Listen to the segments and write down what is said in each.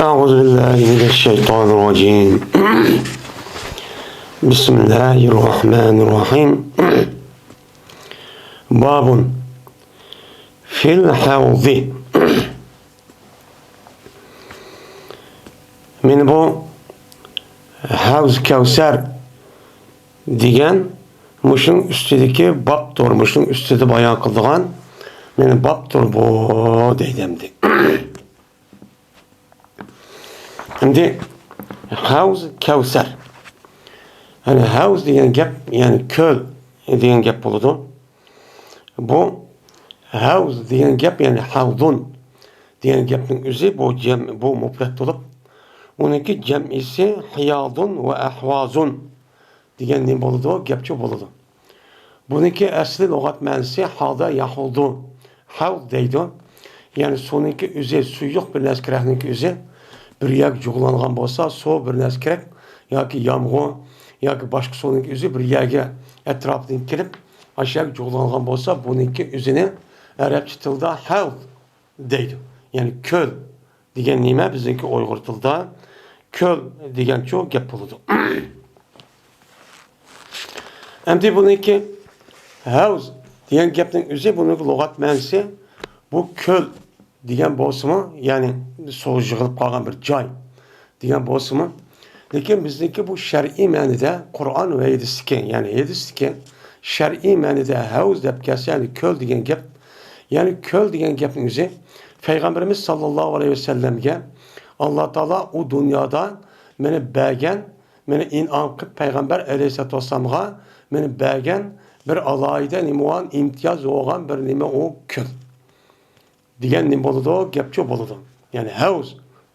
أعوذ بالله من الشيطان الرجيم بسم الله الرحمن الرحيم باب في الحوض من bu Havz Kevser degan muşun üstüdeki babdır, muşun üstüde bayan kıldıgan meni babdır bu deydimdi. Şimdi Havz Kevser. Hani havz degan gap, yani köl degan gap buludu. Bu havz degan gap, yani havdun degan gapning o'zi bu mufrat olup, uniki jam'isi hiyadun ve ahvazun degan ne buludu, gapçı buludu. Buniki asli lug'at ma'nosi hada yahudu. Havd deydi. Yani soniki o'zi suyuq bir narsaning o'zi bir yak jug'langan bo'lsa, suv bir narsa kerak yoki yomg'ir yoki boshqa suvning o'zi bir yaga atrofidan kelib aşağı jug'langan bo'lsa, buniki o'zini arabcha tilda havd deydi. Yani köl degan nima bizniki Uyg'ur tilda köl degan cho'q gap bo'ladi. Endi buniki havz degan gapning o'zi buniki lug'at ma'nosi bu köl degan bo'lsa-mu, ya'ni suv yig'ilib qolgan bir joy degan bo'lsa-mu, lekin bizniki bu shar'iy ma'noda Qur'on va hadisdagi, ya'ni hadisdagi shar'iy ma'noda havz deb kelsa, ya'ni ko'l degan gap, ya'ni ko'l degan gapning o'zi Peygamberimiz sallallohu alayhi vasallamga Alloh taolo u dunyoda meni bergan, meni in'om qilib Peygamber alayhissalatu vassalamga meni bergan bir alayida nima imtiyoz bo'lgan bir nima u ko'l degan nima bo'ladi, gapchi bo'ladi. Ya'ni havz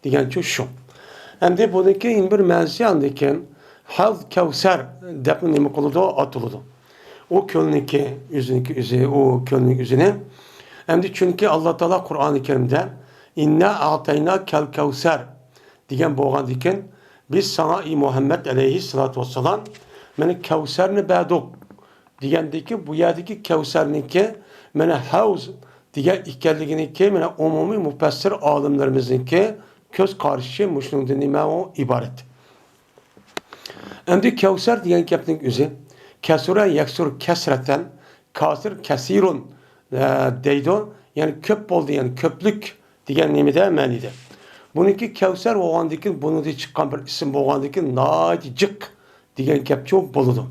degan shu. Endi buniki bir ma'nosi andikin Havz Kevser deb nima qiladi, atiladi. O ko'lniki o'zi, o ko'lning o'zini. Endi chunki Alloh taolo Qur'oni Karimda inna a'tayna kal kevser degan bo'lgandikin, biz sana ey Muhammed alayhissalatu vassalam meni Kevserni berdik degandiki, bu yerdagi Kevserniki mana havz degan ekanliginiki mana umumiy mufassir olimlarimizniki ko'z qarashi mushundan nima iborat. Endi Kevser degan gapning o'zi kasura yaksur kasratan kasir kasirun deydi. Yani köp bo'ldi, yani köplük degan nimada ma'nida. Buniki Kevser bo'lgandikin, bunida chiqqan bir ism bo'lgandikin najiq degan gapchi bo'ladi.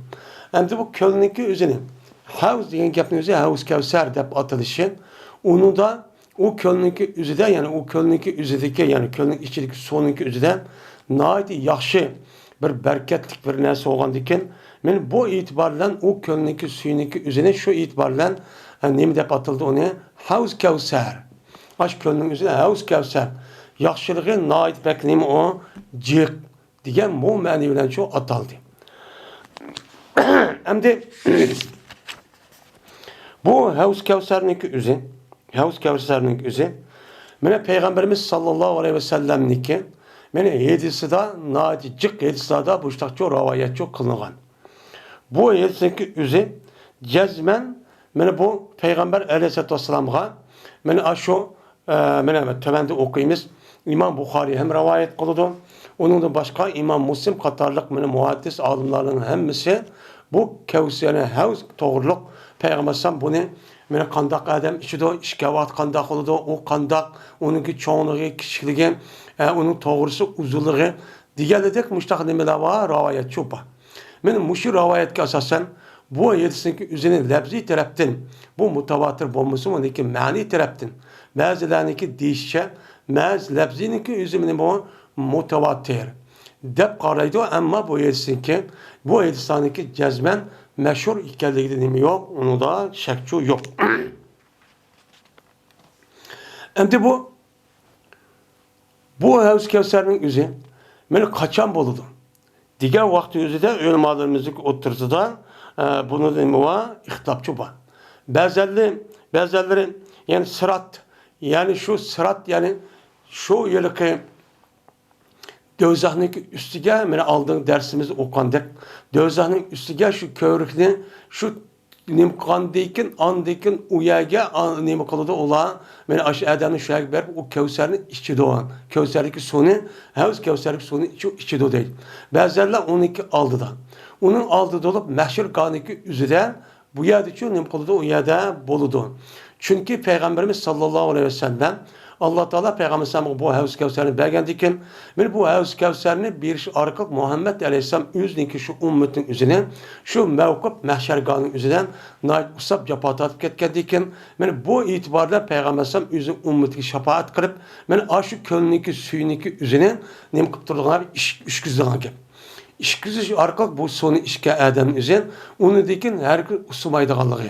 Endi bu ko'lniki o'zini havz degan gapning o'zi havz Kevser deb atalishi, uni da o ko'lniki o'zida, yani o ko'lniki o'zidagi, yani ko'lning ichidagi suvniki o'zida naiti yaxshi bir berkatlik bir narsa bo'lgandikin, men bu e'tibordan o ko'lniki suyuniki o'zini shu e'tibordan nima deb atildi, uni havz Kevser. Ash ko'lning o'zida havz Kevser. Yaxshiligi nait bak nima o jiq degan bu ma'no bilan shu ataldi. Endi bu havz Kevser'niki o'zi, havz Kevser'niki o'zi mana Peygamberimiz sallallohu aleyhi ve sellem'niki mana hadisida nait jiq hadisida bu ishtiqcho rivoyatchi qilingan. Bu hadisniki o'zi jazman mana bu Peygamber aleyhissalatu vesselam'a mana şu mana tövende okuyimiz İmam Bukhari hem rivayet kılıdı. Onun da başka İmam Muslim katarlık mana muhaddis alimlerin hemmisi bu Kevser'e havz doğruluk Peygamber sallam bunu mana qandaq adam içide işkavat qandaq oldu, o qandaq, onunki çoğunluğu, kişiliği, onun doğrusu uzunluğu diyeledek müştaq nimeler var, rivayet çoğba. Mana muşu rivayetke asasen bu hadisniki üzerine lafzi taraftan bu mutavatir olması mı ki mani taraftan bazılarınki değişçe maz lafziniki üzerine bu mutavatir dep qaraydı, ama bu hadisniki cezmen meşhur ikenliği nimi yok, onu da şekçu yok. Endi bu Havz Kevser'nin üzü beni kaçan buludu. Diğer vakti üzü de ölmalarımızı oturdu da bunu nimi var, ihtilapçı var. Bazıları yani sırat, yani şu sırat, yani şu yılki Dövzah'nın üstüge, aldığın dersimiz okandık. Dövzah'nın üstüge şu kövrükni, şu nima qilgandan andan keyin u yerga nima qiladi ular mana shu odamni shu yerga berib u kavsarni ichidi. Kavsardagi suvni havuz kavsardagi suvni ichidi deydi. Ba'zilar uniki oldida. Uning oldida bo'lib mahshur qoniki uzida bu yerda chu nima qiladi u yerda bo'ladi. Chunki payg'ambarimiz sollallohu alayhi vasallam Allah Teala Peygamberimiz bu havuz kevserini bergendikken, ben bu havuz kevserini bir arkalık Muhammed Aleyhisselam üzdeki şu ümmetin üzerine, şu mevkuf mehşerganın üzerine nait usab capat atıp ketkendikken, ben bu itibarla Peygamberimiz üzerine ümmetiki şapaat kırıp, ben aşı kölüneki suyuniki üzerine nem kıptırlığına bir iş güzdeğine gel. İşkizi arkalık bu sonu işke adamın üzerine, onu dekin her gün usumaydıqalığı.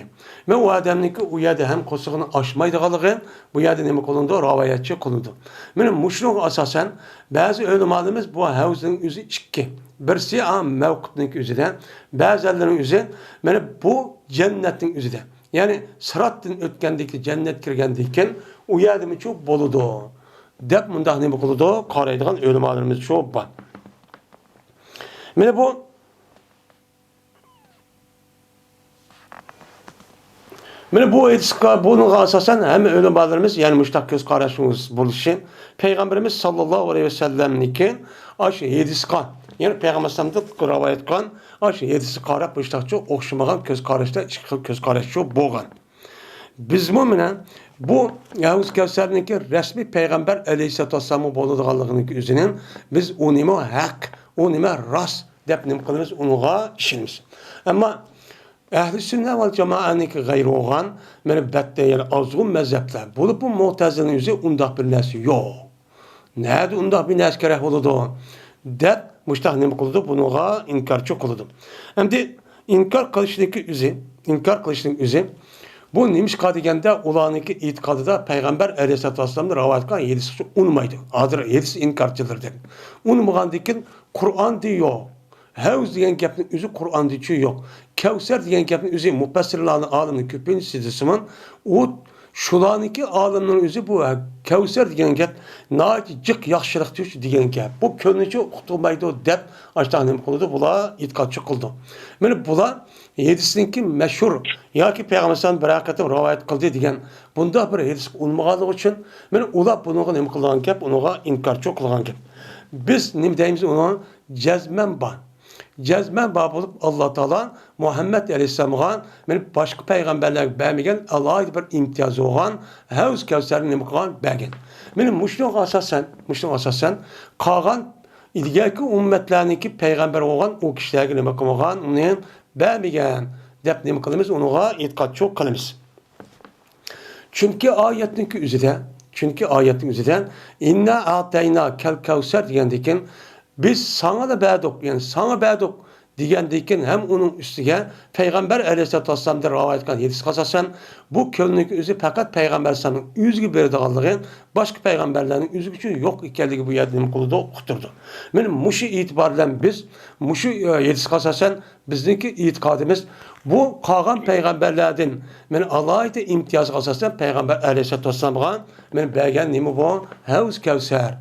Ben o adamın ki o yerde hem kosuğunu aşmaydıqalığı, bu yerde nemi kolundu, ravayetçi kolundu. Benim muşluğun asasen, bazı ölümalımız bu havuzun üzü iki. Birisi mevkutun üzerine, bazılarının üzerine, benim bu cennetin üzerine. Yani sırattın ötkendeki, cennet kirgendiyken, o yerde mi çok boludu. Dep mundak nemi koludu, karaydıgan ölümalımız çok var. Mene bu etika bunun asasen hem ölümalarımız yani müştak göz karşımız buluşun Peygamberimiz sallallahu aleyhi ve sellem'niki aşı yediska yani Peygamberimizden rivayet kan aşı yedisi karap müştakçı okşamagan göz karışta göz karışçı boğan. Biz bu Yavuz Kevser'niki resmi Peygamber aleyhisselatü vesselam'ın boluduğanlığının üzerine biz onu hak, onu rast dep nim kılırız, onuğa işimiz. Ama Ehli sünnet vel cemaatniki gayri oğan, menebette yani azgın mezhepler. Bulup bu muhtezilin yüzü undak bir nesi yok. Nerede undak bir nes gerek oldu? Dep müştahnim kıldı, bunuğa inkarçı kıldı. Hem de inkar kılışındaki yüzü, bu nimiş kadigende olaniki itikadı da Peygamber Aleyhisselatü Vesselam'da rivayet kan yedisi unmaydı. Adır yedisi inkarçıdır dedi. Unmağandikin Kur'an diyor. Havuz diyen gapning özü Kur'an diye yok. Kevser diyen gapning özü mufassirlarning alimning köpüncüsü zaman o şulaniki alimning özü bu Kevser diyen gap naati cık yaxşılık diyor diyen gap. Bu könücü uqtılmaydı dep açtağının kıldı bula itikatçı kıldı. Mene bula yedisininki meşhur ya ki Peygamber'den berakatı rivayet kıldı diyen bunda bir yedisi olmağalığı için mene ula bunu nem kılgan gap onuğa inkarçı kılgan gap. Biz nem deyimiz ona cezmen ban. Cezmen bab olup Allah Teala Muhammed Aleyhisselam'a başka peygamberler vermegen Allah'a bir imtiyazı olan Havuz Kevser'in nimkılan bergen. Benim muşluğun asasen kalan ilgili ümmetlerdeki peygamber olan o kişilerine nimkılan onu vermegen dep nimkılımız onuğa itikat çok kılımız. Çünkü ayetin üzerinde inna atayna kel kevser diyendeken biz sana da bədok, yani sana bədok diyendeyken hem onun üstüge Peygamber Aleyhisselatü Vesselam'da rivayet kan yedisi kasasen bu kölünün üzü fakat Peygamber sanın üzgü bir dağılığın başka peygamberlerin üzgü için yok ikelliği bu yerdinin kulu okuturdu. Benim muşu itibarla biz muşu yedisi kasasen bizdeki itikadımız bu kalan peygamberlerden Allah'a ait imtiyaz kasasen Peygamber Aleyhisselatü Vesselam'a belgen nimi bu Havuz Kevser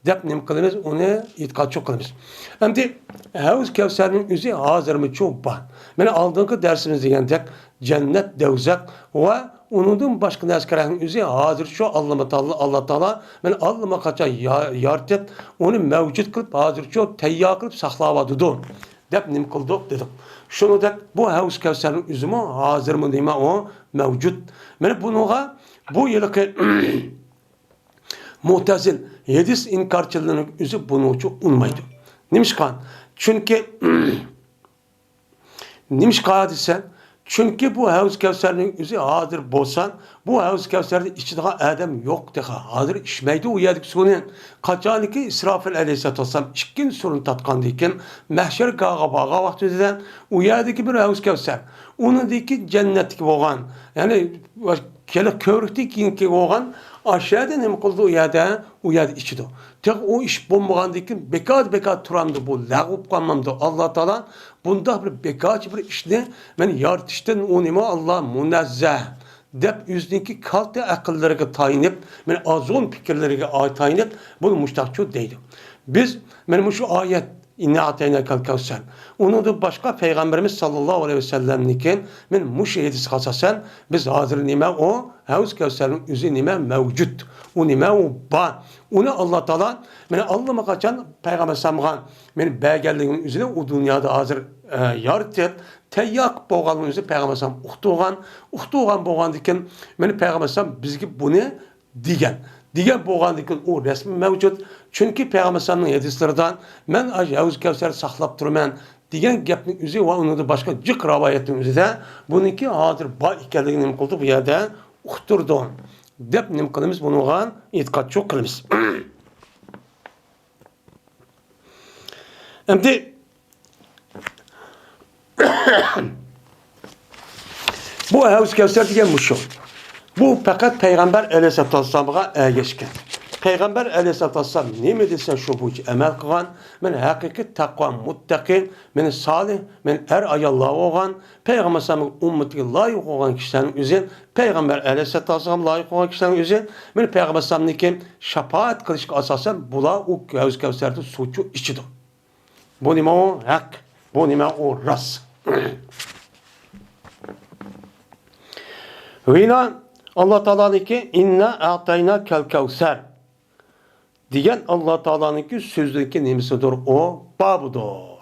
dep nim kılımız onu itikat çok kılımız. Hem de Havuz Kevser'in üzü hazırımı çok var. Beni aldığım dersimiz diyendek cennet devzak ve onun başka neskerenin üzü hazır şu Allah Teala beni Allah'ıma kaça yart et onu mevcut kılıp hazır şu teyyar kılıp saklavadıdı. Dep nim kıldık dedik. Şunu da bu Havuz Kevser'in üzümü hazırımı diyme o mevcut. Beni bunuğa bu yılki Mu'tezil yedis inkarçılığının üzü bunu çok unmaydı. Nimişkan? Çünkü hadise çünkü bu Havuz Kevser'in üzü hadır bolsan bu Havuz Kevser'de içinde adam yok deha hadır içmeydi o yedik suyun kaçaniki İsrafil Aleyhisselatü Vesselam içkin sorun tatkandikken mahşer gağa bağa vaktiden o yerdeki bir Havuz Kevser onun deki cennetki boğan yani kele körükteki ki boğan aşağıda ne kıldı o yerde içidi. Tek o iş bombağandaki bekat turandı bu lağıp kalmamdı Allah Teala bunda bir bekat bir işne ben yartıştan onima Allah munazzeh dep yüzdeki kalite akıllarına tayinip ben azon fikirlerine tayinip bunu müştakçı değildi. Biz benim şu ayet İnne ateynekel kevser. Onu da başka Peygamberimiz sallallahu aleyhi ve sellem'nikin men muş edis hasasen biz hazır nime o Havuz Kevser'in üzü nime mevcut. O nime o ba. Onu Allah Teala men Allah'ıma kaçan Peygamber sallallahu men belgelliğinin üzerine o dünyada hazır yaratır. Teyyak boğanın üzerine Peygamber sallallahu uxtuğan boğandikin men Peygamber sallallahu bizge bunu digen. Diğer boğandıkın o resmi mevcut. Çünkü Peygamber sallallahu hadislerden men Havuz Kevser saxlap turman degan gapning o'zi va uni da boshqa jiq rivoyatning o'zida buniki hozir bor ekanligini nima qildi bu yerda uqtirdi deb nima qilamiz bunga e'tiqod yo'q qilamiz. Endi bu Havuz Kevser degan mushu. Bu fakat Peygamber Aleyhisselatü Vesselam'a ergeçken. Peygamber Aleyhisselatü Vesselam ne desen şu bu emel kılan, men hakiki takva muttaki, men salih, men ayallahu olan, Peygamber Aleyhisselam'ın ümmeti layık olan kişilerin üzerine, Peygamber Aleyhisselatü Vesselam layık olan kişilerin üzerine, men Peygamber Aleyhisselam'ın şefaat kılışık asasen bula o Havuz Kevser'de suçu içidir. Bu nime o hak, bu nime o ras. Ve yine Allah Teala'nın ki inna a'tayna kel kevser diyen Allah Teala'nın ki sözlüğü nimesidir o babudur.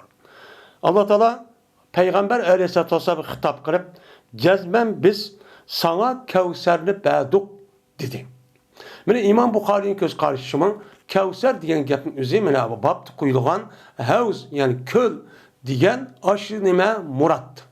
Allah Teala Peygamber Aleyhisselatü Vesselam'a hitap kırıp cezmen biz sana kevserli bəduk dedi. Mene İmam Bukhari'nin göz karşımın kevser diyen gapın üzeri mene bu babdı kuyulgan havuz yani köl diyen aşı nime murat.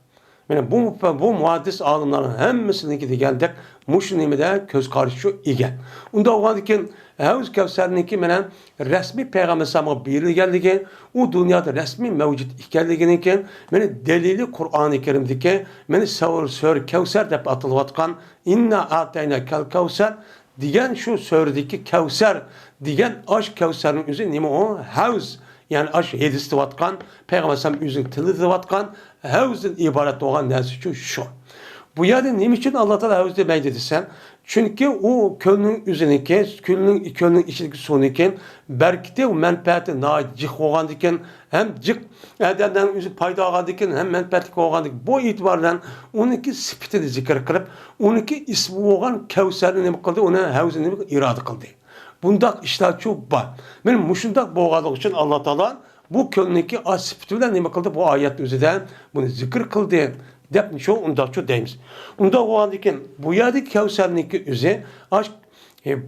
Yani bu muhaddis alimlerin hemmesiniki degendek muşu nimede köz karşı igen. Unda oğandikin Havuz Kevser'ninki menen resmi Peygamber Sallallahu berilgenligi, o dünyada resmi mevcut ikenligininki meni delili Kur'an-ı Kerim'deki meni sör Kevser dep atılıvatkan inna atayna kel Kevser diyen şu sördeki Kevser diyen aşk Kevser'in üzeri nime o havuz yani aş hedisi vatkan Peygamber Sallallahu üzeri tili vatkan havuzun ibaret olan neresi şu. Bu yerde ne için Allah Teala havuz demeyi dedi sen? Çünkü o kölünün üzerindeki, kölünün içindeki sonuyken belki de o menfaati cık olan diken hem cık edenden üzü payda olan diken hem menfaatlik olan diken bu itibardan onunki sifetini zikir kılıp onunki ismi olan Kevser'ini ne kıldı ona havuzunu irade kıldı. Bundak işler çok var. Benim muşundak boğalık için Allah Teala bu kölündeki asifetiyle ne kıldı bu ayet üzerinden bunu zikir kıldı. Dep şu unda şu deyimiz. Unda o andiken bu yerdeki Kevser'ninki üzeri aşk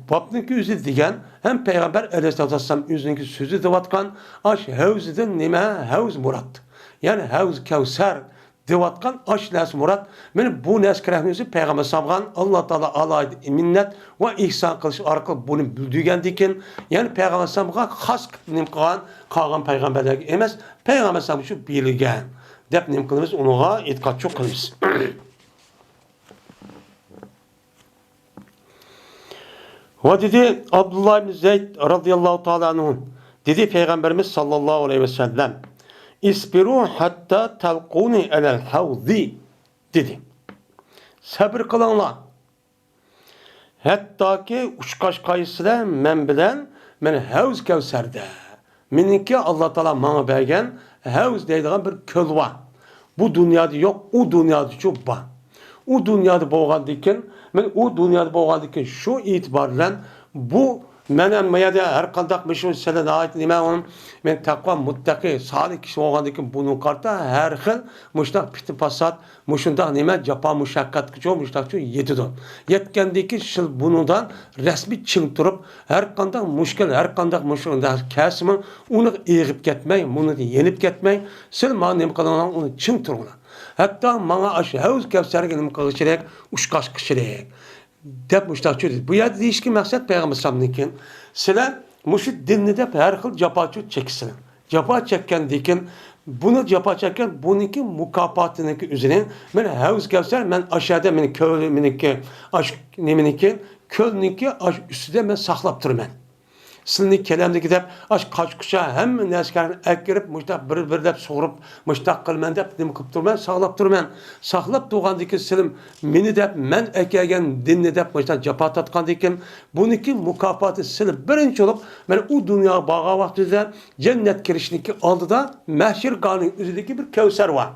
babninki üzeri diyen hem Peygamber Aleyhisselatü Vesselam üzerindeki sözü devatkan aşk havuzdan nime havuz murat. Yani havuz Kevser devatkan aşk nes murat. Ben bu nes kerahınızı Peygamber Sallallahu Allah Teala alaydı minnet ve ihsan kılış arka bunu bildiğen diken yani Peygamber Sallallahu has nim kalan peygamberler emez Peygamber Sallallahu şu bilgen. Dep nim kılımız onuğa etkad çok kılımız. Ve dedi Abdullah ibn Zeyd radıyallahu ta'ala anh'un dedi Peygamberimiz sallallahu aleyhi ve sellem İsbiru hatta talquni elel havzi dedi. Sabır kılınlar. Hatta ki uçkaş kayısıyla men bilen men havz Kevser'de. Meninki Allah Teala bana bergen havuz deydiğin bir köl var. Bu dünyada yok, o dünyada çok var. O dünyada boğan diken, ben o dünyada boğan diken şu itibarla bu menen mayada her kandak meşhur selene ait nime onun men takva muttaki salih kişi boğan diken bunun karta her xil muştak piti pasat muşundak nime capa muşakkat kişi muştak şu yedidon. Yetkendeki şıl bunundan resmi çın turup her kandak muşkel her kandak muşunda kesimi onu eğip ketmey, bunu yenip ketmey, sil manem kalan onu çın turuna. Hatta bana aşı havuz Kevser'e nime kılışırek uşkaş kişirek. Dep müştakçı. Bu yerde değişkin maksat Peygamber Sallallahu Size müşid dinini de her xil capaçı çeksin. Capa çekken diken bunu capa çekken bununki mukafatınınki üzerine ben havuz Kevser ben aşağıda men köylü meniki aş nemeniki kölninki aş üstüde ben saxlap durman. Sizning kelamdagi deb aş qaçqıça hem neskarni akirib muştaq bir deb so'rib muştaq qilman deb nima qilib turman, saqlab turman. Saqlab turgandiki silim meni deb men akagan dinni deb muştaq jafo tatgandikim buniki mukofoti silib birinchi bo'lib men u dunyoga borgan vaqtida jannat kirishniki oldida mahshir qonining o'zidagi bir kavsar var.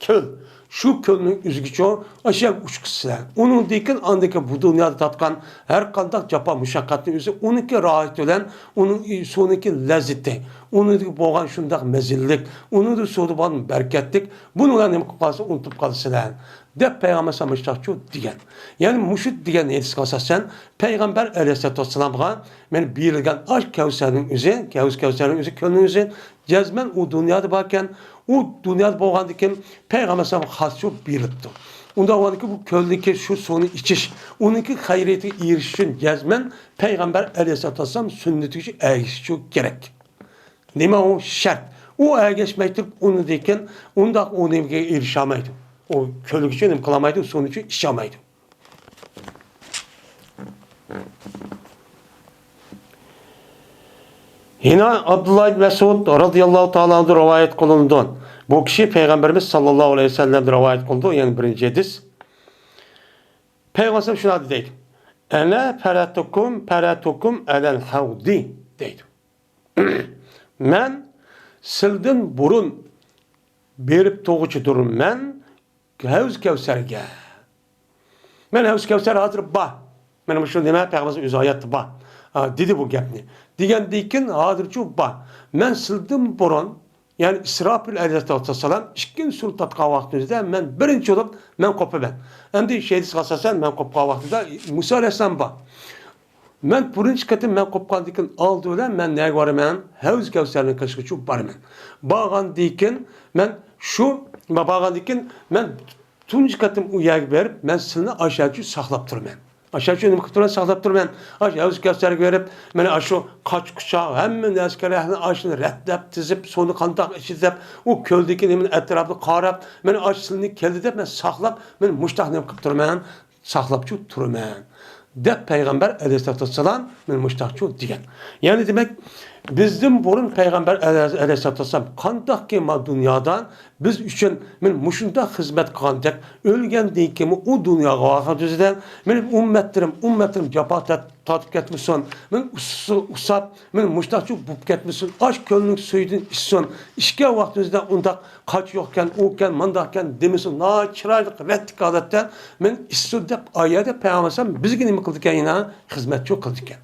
Köl. Şu kölünün üzgüçü aşağı uçkısılar. Onun dikin andaki bu dünyada tatkan her kandak capa müşakkatli üzü onunki rahat olan, onun sonunki lezzeti, onun boğan şundak mezillik, onun da soğuduban berketlik, bununla ne kalsa unutup kalsılar. De Peygamber sallallahu diyen. Yani muşut diyen neyse kalsa sen Peygamber aleyhisselatü vesselam'a ben bilirken aşk kevserinin üzü, kevserinin üzü, kölünün üzü, cezmen o dünyada bakken o dünyada boğandikim Peygamber sallallahu hasçu bilipti. Onda o ki bu köldeki şu sonu içiş, onunki hayreti iriş için cezmen Peygamber aleyhisselatü vesselam sünneti için erişi gerek. Nima o şart. O ergeçmektir onu deyken onda o nemge erişamaydı. O köylük için kılamaydı, son için işamaydı. Yine Abdullah ibn Mesud radıyallahu ta'ala anhu rivayet kılındı. Bu kişi Peygamberimiz sallallahu aleyhi ve sellem rivayet kılındı. Yani birinci hadis. Peygamber şuna dedi. Ene peratukum elel havdi dedi. Men sildim burun berip toğuçu durum men Havuz Kevser'ge. Men Havuz Kevser hazır ba. Benim şu deme Peygamber'in üzayatı ba. Dedi bu gapni. Digen dikin hazırçu ba. Men sildim burun yani İsrafil aleyhisselam işkin sur tatqa vaqtida men birinchi olup men qopa ben. Endi şeydis qasasan men qopqa vaqtida Musa aleyhisselam ba. Men birinchi qatim men qopqan dikin oldi bilan men nega boraman? Havuz Kevser'ning qishqichu boraman. Bağan dikin men şu bağan dikin men tunji qatim u yerga berib men silni aşağıçı saqlab turman. Aşağıçı nima qilib turman saqlab turman. Havuz Kevser'ga berib men shu qochquchoq hamma narsalarni ashini rattlab tizib soni qandaq ishizib u ko'ldagi nimani atrofida qarab men ashilni keldi deb men saqlab men mushtaq nima qilib turman saqlabchu turman. Deb Peygamber aleyhisselatü vesselam men mushtaqchu degan. Yani demek bizden burun Peygamber aleyhisselatü vesselam qandaq ki ma dunyodan biz uchun men mushunda xizmat qilgandek o'lgandan keyin u dunyoga vaqtida men ummatlarim jafo tatib ketmasin. Men usab men mushtaqchu bo'lib ketmasin. Ash ko'lning suydan ichsin. Ishga vaqtida undaq qoch yo'qkan, o'kan, mandaqkan demasin. Na chiroyli rattik holatda men ichsin deb oyada Peygamber bizga nima qildi ekan yana xizmatchi qildi ekan.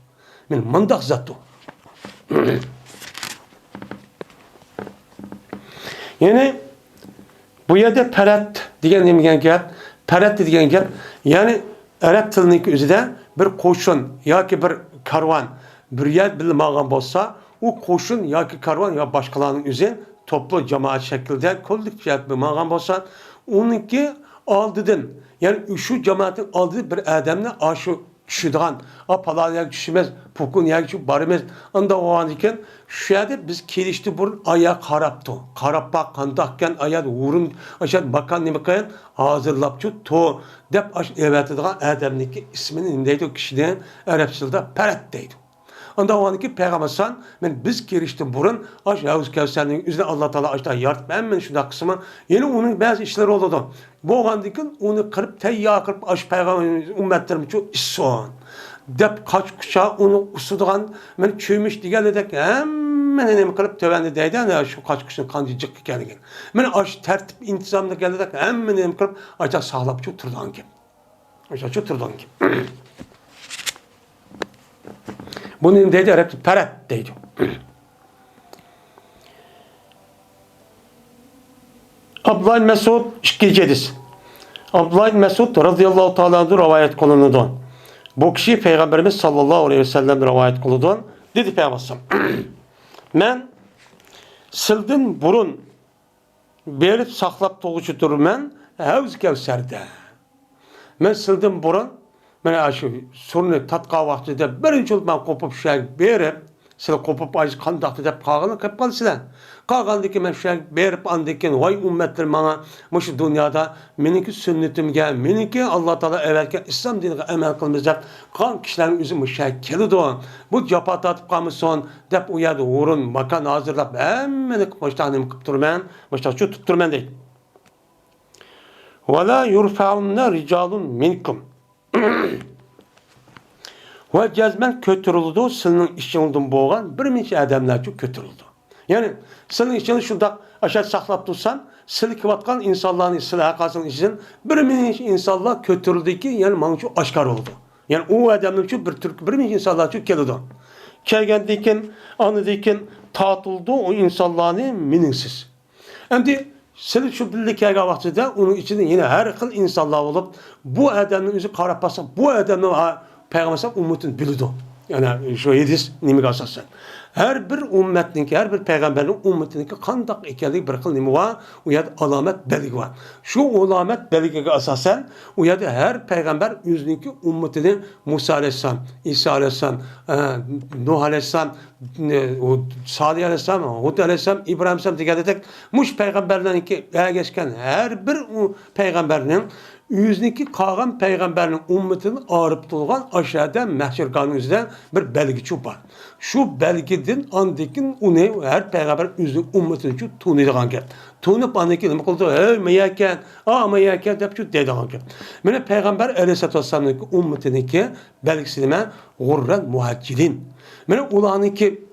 Men mandaq zattu. Yani bu yerde perat degan degan gap, perat degan gap, yani Arab tilining o'zida bir qo'shin yoki bir karvon bir yer bilmagan bo'lsa, u qo'shin yoki karvon yo boshqalarning o'zi toplu jamoat shaklida ko'llik bilmagan bo'lsa, uniki oldidan, yani şu jamoatning oldida bir odamni shu tushadigan, palarga tushimiz, pukun yoki borimiz, unda o'g'an ekan, shu yerda biz kelishdi burun oyoq qarabdi. Qarab baq qandaqkan oyoq o'rin, o'sha makan nima qilgan, hozirlabchi to deb evatadigan odamniki ismini nima deydi u kishidan arab tilida parat deydi. Onda o anki Peygamber men biz kiriştim burun aş Havuz Kevser'nin üzerine Allah Teala açta yart ben şunda kısmı yine onun bazı işleri oldu. Bu andikin onu kırıp teyya kırıp aş Peygamber ümmetlerim çok isson. Dep kaç kuşağı onu usuduğan men çöymüş diye dedik hemen nemi kırıp tövende deydi ya şu kaç kuşun kancıcık geldi. Men aş tertip intizamda geldi dedik hemen nemi kırıp açta sağlap çok turdan gibi. Açta çok turdan gibi. Bunun dedi Arapça parat deydi. Abdullah ibn Mesud ikinci hadis. Abdullah ibn Mesud radıyallahu ta'ala anhu rivayet kılındı. Bu kişi Peygamberimiz sallallahu aleyhi ve sellem rivayet kılındı. Dedi Peygamber men sildim burun berip saqlab toğuçu turman Havuz Kevser'de. Men sildim burun men şu sorunu tatqa vaqtida birinchi bo'lib men qo'pib shay berib Sizlar qo'pib ayz qandaqdi deb qolgan qilib qolsizlar. Qolgandiki men shu berib andikin voy ummatlar menga shu dunyoda meniki sunnatimga, meniki Alloh taolo avvalgi islom diniga amal qilamiz deb qon kishilarning o'zi musha keladi. Bu jafo tortib qolmasin deb u yerda o'rin, makon hozirlab hammani qo'shtanim qilib turman, boshqa shu tutib turman deydi. Wala yurfa'unna rijalun minkum. Ve cezmen kötürüldü, senin işinizden boğan bir minçe adamlar çok kötürüldü. Yani senin işini şurada aşağı saklap tutsan, silkivatkan insanların silah kalsın için bir minçe insanlar kötürüldü ki yani bana çok aşkar oldu. Yani o adamlar çok bir minçe insanlar çok geldi. Kelgendikin, anıdikin tatıldı o insanların mininsiz. Şimdi siz şu birlikte vaxtida onun içinde yine her kıl insanlar olup bu adamın yüzü karap basa bu adamın Peygamber ummetini biliyordu. Yani şu hadis nime asasen. Her bir ümmetninki, her bir peygamberin ümmetinki kandak ekanligi bir xil nima var? U yerda alamet belgi var. Şu alamet belgiga asasen u yerda her peygamber o'zining ummetini Musa alayhissalom, İsa alayhissalom, Nuh alayhissalom, Salih alayhissalom, Hud alayhissalom, İbrahim alayhissalom degandek mush peygamberlarniki ergeçken her bir peygamberinin yüzniki qolgan peygamberning ummetini arıp turgan aşağıda mahşer üzerinde bir belgi var. Şu belgiden andikin onu her peygamber özünün ummetini şu tunuydigan gap. Tunub andiki nima qildi? Ey mayakan, mayakan deb şu deydigan gap. Mana peygamber alayhissalatu vassalamning ummetiniki belgisi nima? G'urran muhaccirin. Mana ularniki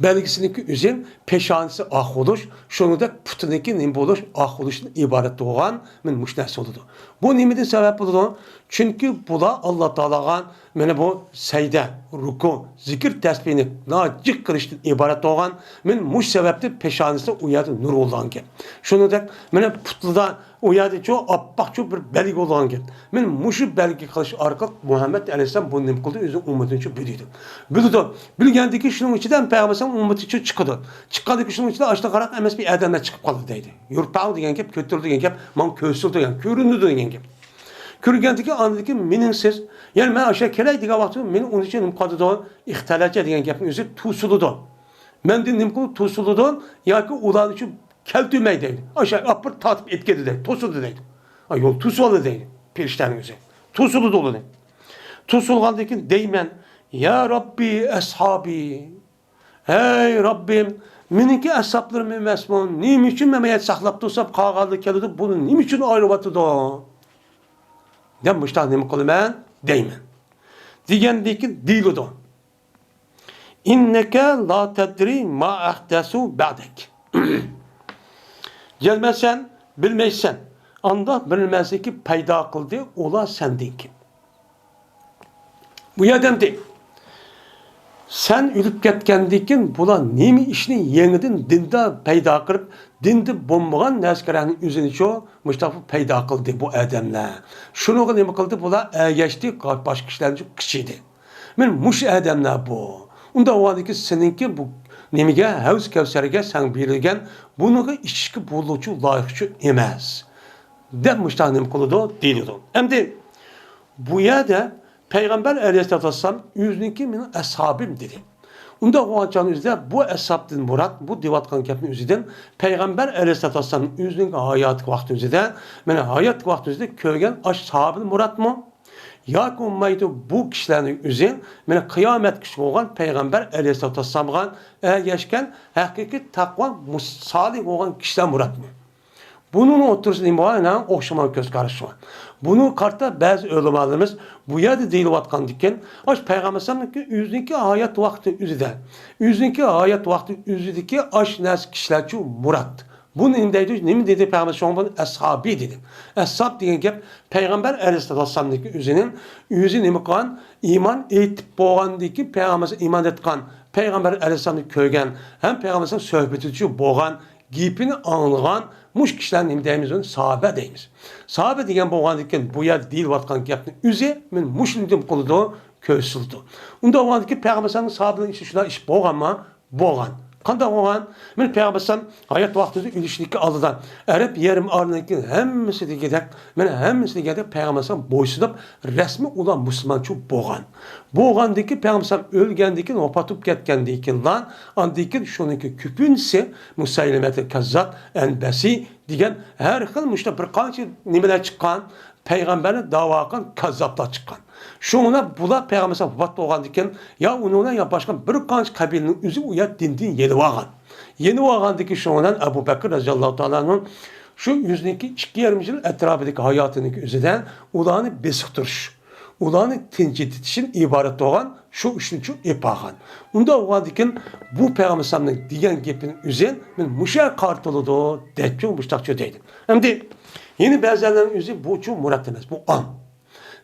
belgisiniki üzüm peşanesi ah oluş, şunu da putuniki nim buluş ah oluşun ibaret doğan men müşnəsi oldu. Bu nimidin sebep oldu? Çünkü bula Allah Teala'gan mene bu seyde, ruku, zikir tesbihini nacik kılıştın ibaret doğan men muş sebepte peşanesi uyadı nur olan ki. Şunu da mene putluda uyadı çok appak çok bir belge olan ki. Men muşu belge kılış arka Muhammed Aleyhisselam bu nim kıldı özü ummetin çok biliydi. Biliydi. Bilgendiki şunun içinden Peygamber ummeti çok çıkıdı. Çıkadı ki şunun içinde açta karak emes bir adamla çıkıp kaldı deydi. Yurpağı degen gep, kötürdü degen gep, man kösüldü degen, köründü degen gep. Körgendiki andaki meninsiz, yani ben aşağı kelay degen vakti men onun için nimqadıda ihtilaca degen gepin özü tusuludu. Men de nimqadı tusuludu, yaki ulan için keltümey deydi. Aşağı apır tatip etkedi deydi, tusuludu deydi. Yol tusuladı deydi, periştenin özü. Tusuludu dolu deydi. Tusulgandaki deymen, ya Rabbi eshabi, hey Rabbim, meniki ashablarım emasmon, nim için memeyet saklap tursam qağaldı keldi, bunu nim için ayrıvatıdı? Demişler nima qilaman? Deyman. Degandiki deyildi. İnneke la tedri ma ahdasu ba'dak. Gelmesen, bilmeysen, anda bilmezsin ki payda kıldı, ola sendin kim? Bu yerden değil. Sen ülüp ketkendikin bula nemi işini yenidin dinde payda kılıp dinde bombagan neskerenin üzerine çoğu Mustafa payda kıldı bu adamlar. Şunu nemi kıldı bula geçti başka kişilerin çok kişiydi. Men muş adamlar bu. Onda o adaki seninki bu nemiga havuz kevserige sen birilgen bunu işki bulucu layıkçı emez. Demişler nemi kıldı değildi. Hem de bu yerde Peygamber Aleyhisselatü Vesselam yüzünki min eshabim dedi. Onda o açan yüzde bu eshabdin murat, bu divatkan kepin yüzüden Peygamber Aleyhisselatü Vesselam yüzünki hayat vakti yüzüde, hayat vakti yüzüde köygen ashabin murat mı? Ya ki ummaydı bu kişilerin yüzün, kıyamet kişi olan Peygamber Aleyhisselatü Vesselam'dan geçken hakiki takva salih olan kişiler murat mı? Bunun otursun imana okşaman göz karışı var. Bunu kartta bazı ölümalarımız bu yerde değil vatkan diken aş Peygamber sallallahu yüzündeki hayat vakti üzüde. Yüzündeki hayat vakti üzüdeki aş nas kişiler şu murat. Bunun indeydi ne mi dedi Peygamber sallallahu ashabi dedi. Ashab diyen gep Peygamber Aleyhisselam'daki üzünün yüzü nemi kan iman etip boğandaki Peygamber iman etkan Peygamber Aleyhisselam'daki köygen hem Peygamber'in sohbeti boğan gipini anlayan muş kişilerin imdeyimizin sahabe deyimiz. Sahabe degen boğandikken bu yer değil vatkan gepni üze men muşlindim kılıdı köysüldü. Onda boğandiki Peygamber'in sahabenin işi şuna iş boğan mı? Boğan. Qanday olgan? Men Peygamber hayat vaqtida ülüşlükki aldıdan Arab yerim arınınki hemmisi degedek, men hemmisi degedek Peygamber boysunub resmi ulan Müslümançı boğan. Boğandaki Peygamber ölgendeki opatıp ketkendikin lan, andikin şununki küpünse Musaylimet-i Kazzab, Enbesi degen her xil müşte bir qancha nimeler çıkan, Peygamberni dava qilgan kazzablar çıkan. Şuna bula Peygamber vafat bolgandan ya onunla ya başka bir qancha qabilenin o'zi u yer dindan yeni olgan. Yeni olgandaki şundan Abu Bakr radhiyallohu ta'ala'nın şu 2,5 yıl etrafındaki hayatının özüden ulanı besiktiriş, ulanı tinchitishdan ibaret olan şu üçüncü epağan. Unda olgandan bu Peygamber'nin diyen gepinin özü men muşa kartılıdı deyip muştaqçı deydi. Endi yeni bazılarının özü bu çok murat emas, bu an.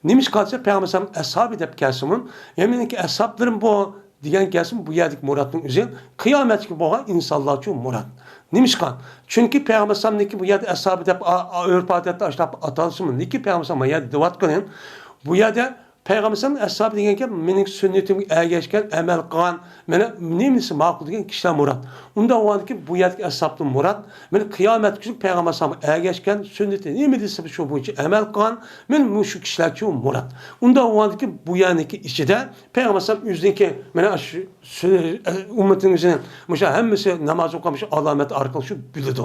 Nimiş kalsa Peygamber ashab deb kelsimin, yeminki ashablarım bu degan kelsim bu yerdeki muratning o'zi qiyomatga bo'lgan insonlar uchun murat. Nimiş kan? Çünkü Peygamber'niki bu yerde ashab deb urf odatda ashlab atalsın. Niki Peygamber bu yerde devatqanin bu yerde Peygamber'in ashab degan gap mening sunnatimga ergashgan amal qilgan, meni nemisi ma'qul degan kishilar murat. Unda o'g'andiki bu yerdagi ashabning murat, meni qiyomat kuni Peygamber'ga ergashgan sunnati nima desa shu bo'yicha amal qilgan, men shu kishilar uchun murat. Unda o'g'andiki bu yerniki ichida Peygamber o'ziniki mana shu ummatingizning o'sha hammasi namoz o'qish alomat orqali shu biladi.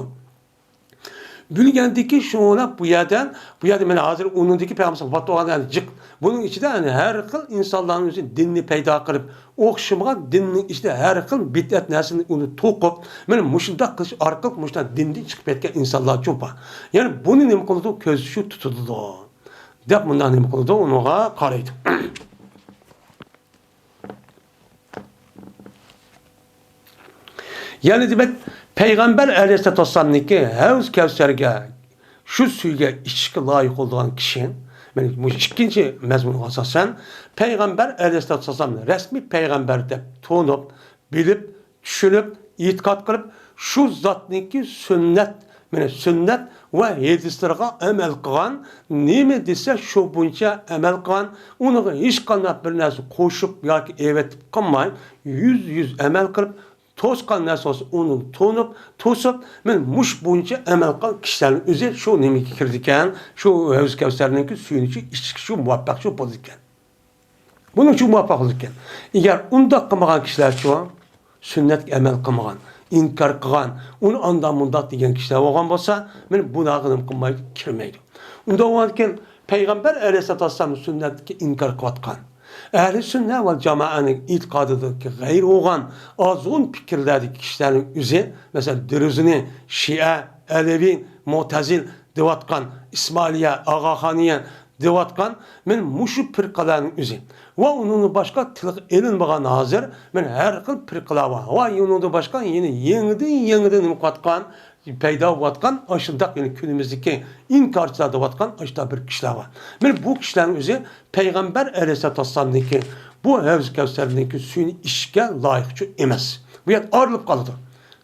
Bilgendeki şuna bu yerden ben hazır onundaki Peygamber vafat olgan cık. Bunun içinde yani her xil insanların özü dinni payda qilib, o'xshamagan dinning içinde her xil bid'at narsani uni to'qib, men mushunda qilish orqali mushunda dindan chiqib ketgan insonlar ko'p. Yani buni nima qildi? Ko'z shu tutildi. Deb bundan nima qildi? Unaga qaraydi. Yani demek Peygamber Aleyhisselatü Vesselam'niki Havz Kevser'ge şu suyga içki layık olduğun kişinin, yani bu ikinci mezmunu asasen Peygamber Aleyhisselatü Vesselam'ın resmi peygamber de tonup, bilip, düşünüp, itikat kılıp şu zatniki sünnet, yani sünnet ve hadislerine amel kılan, neymi dese şu bunca amel kılan, onu hiç kanat bir neresi koşup ya ki evet kalmayın, yüz amel kılıp Toskan narsa olsa onu tosup, men mush bo'yicha amal qilgan kishilarning o'zi shu nimaga kirdi ekan, shu Havz Kavsarninki suyini ichki shu muvaffaq shu bo'ldi ekan. Buning shu muvaffaq bo'ldi ekan. Agar unda qilmagan kishilar-chi, sunnatga amal qilmagan, inkor qilgan, uni andan mundoq degan kishilar bo'lgan bo'lsa, men bunaqini qilmay kirmaydi. Unda o'lgan Peygamber Aleyhisselatü Vesselam sunnatga inkor qilayotgan. Ehli sünnet ve cemaatinin itikadındaki gayr olan azgın fikirlerdeki kişilerin üzeri, mesela Dürüzünü, Şia, Alevi, Mu'tezil devatkan, İsmailiye, Ağakhaniye devatkan, men muşu firkaların üzeri. Ve onun başka tilik elinmeğen hazır, men her kıl firkalar var. Ve onun başka yeniden mukatkan, peyda vatkan aşıldak yani günümüzdeki inkarcılarda vatkan aşıldak bir kişiler var. Men bu kişilerin özü Peygamber Aleyhisselatü Vesselam'daki bu Havz Kevser'deki suyunu işke layıkçı emez. Bu yer ağırlıp kalıdı.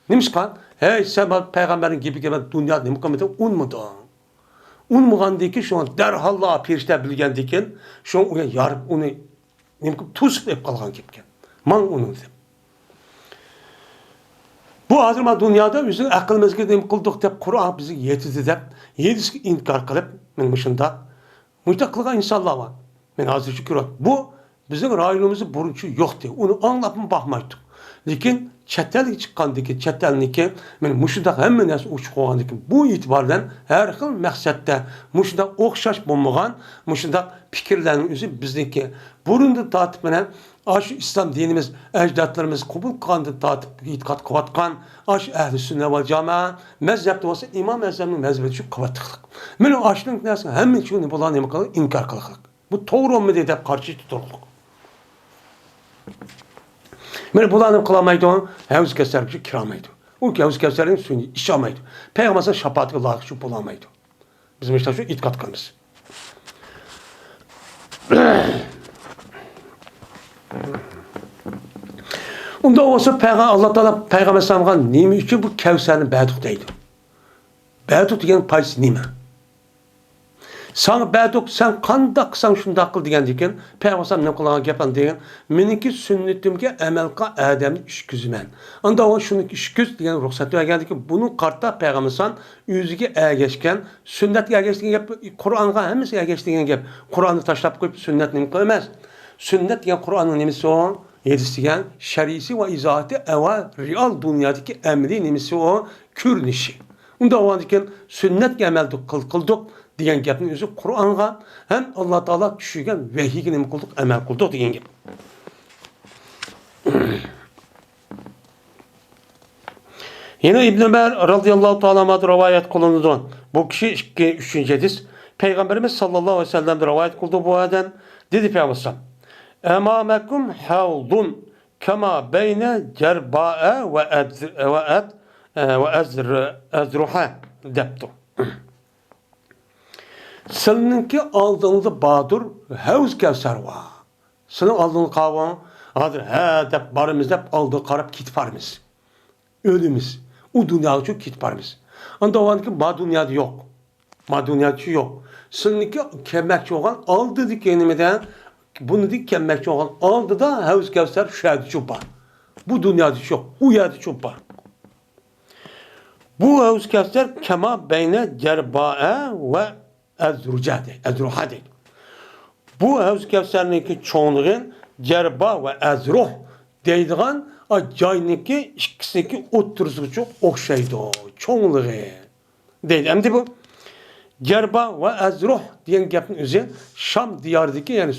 Neymiş kan? Hey sen Peygamberin gibi dünyada ne mukammete unmadı. Unmagandaki şu an derhalla perişte bilgendeki şu an yarıp onu tuzuk hep kalgan gibi. Man onu dedim. Bu hazırma dünyada bizim aklımızga nima qildik deb Qur'on bizni yetdi deb yedisi inkor qilib men shunda qilgan insonlar bor. Men hozir shu ko'ryapman. Bu bizning rayonimizda burunchi yo'qdi. Uni anglab boqmaydik. Lekin chet elga chiqqandiki, chet elniki men shunda hamma narsa uchiq qo'ygandiki, bu e'tibordan har xil maqsadda shunda o'xshash bo'lmagan, shunda fikrlarning o'zi bizniki burunda tatib bilan Aş İslam dinimiz, ecdatlarımız kabul kıldı, tatip, itikat kıvatkan, aş ehli sünnet ve cemaat, mezhepte olsa imam mezhebinin mezhebi şu kıvatlıklık. Men o aşlığın neresi hemen şunu bulan yemek kılık, inkar kılıklık. Bu doğru olmadı diye karşı tuturluk. Men bulanım kılamaydı, Havz Kevser kiramaydı. O Havz Kevser'in suyunu içamaydı. Peygamber'in şefaatine layık şu bulamaydı. Bizim işte şu itikat kılımız. Unda olsa Allah Teala Peygamber Sallallahu Aleyhi ve Sellem'e neymi için bu Kevser'in bəduk deydi. Bəduk degan payısı neymi? Sana bədok sen qandaq qısan şundaq qıl degen diken, Peyğəmbər ne qılğan gəpən degen, meniki sünnetimge əməlqa ədəmni işküzmən. Anda o şunu işküz degen ruhsat vergendi ki, bunun qarta Peyğəmbər yüzüge əgəşkən, sünnet əgəşdigen gəp, Kur'an'a həmisi əgəşdigen gəp, Kur'an'ı taşlap koyup sünnet nimi qoymaz. Sünnet degen Kur'an'ın nimisi o, yedisigen, şerisi ve izahatı eva real dünyadaki emri nimisi o, kürnişi. Unda o andiken sünnet əməldik qıldık, diyen gapning o'zi Qur'onga hem Alloh taolo tushirgan vahiyga nima qildik, amal qildik degan gap. Yana İbn Ömer radıyallahu ta'ala anhu rivayet kılındı. Bu kişi 3. hadis Peygamberimiz sallallahu aleyhi ve sellem rivayet kıldı bu aden. Dedi Peygamber: "Emamekum havdun kema beyne cerba'a ve azruha" deptu. Seninki aldığınızda badur, havuz kevser var. Senin aldığın kavan, adır he dep barımız dep aldığı karab kit parımız. Ölümüz. O dünyada çok kit parımız. Anda o anki ma dünyada yok. Ma dünyada yok. Seninki kemekçi olan aldı dikenimden, bunu dik kemekçi olan aldı da havuz kevser şahidi çok var. Bu dünyada yok. O yerde çok var. Bu havuz kevser kema beyne cerba'a ve ezruhade. Bu havuz kevserniki çoğunluğun cerba ve ezruh deydiğen acayiniki ikisindeki oturusu çok okşaydı o çoğunluğu deydi. Hem de bu cerba ve ezruh diyen gapın özü Şam diyardaki yani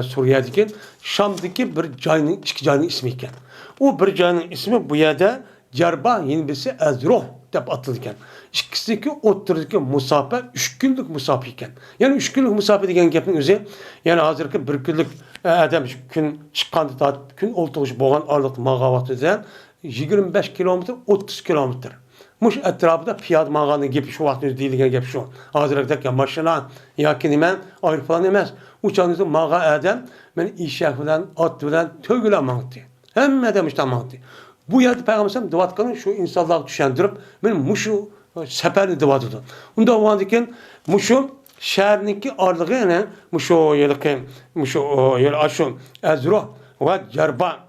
Suriye'deki Şam'daki bir cayının iki cayının ismi iken. O bir cayının ismi bu yerde cerba yeni birisi ezruh dep atılırken. İkisindeki oturduğu musafe 3 günlük musafe iken. Yani 3 günlük musafe degen gapning özü yani hazırki 1 günlük adam gün çıqqanda da gün oltuğuş boğan arlık mağavatıdan 25 kilometre 30 kilometre. Muş etrafında piyad mağanın gepi şu vaxtın deyilgen gep şu. Hazırlıkdaki maşına yoki nima aeroplan emas. Uçağınızda mağa adam men işe bilan at bilan tögüle mangdı. Hemme demişler mangdı. Bu yerde Peygamber divatkanın şu insanları düşündürüp men muşu seferini divatıdı. Unda o andiken muşu şehirninki ağırlığı yani muşu yelki muşu yel aşu ezruh ve cerba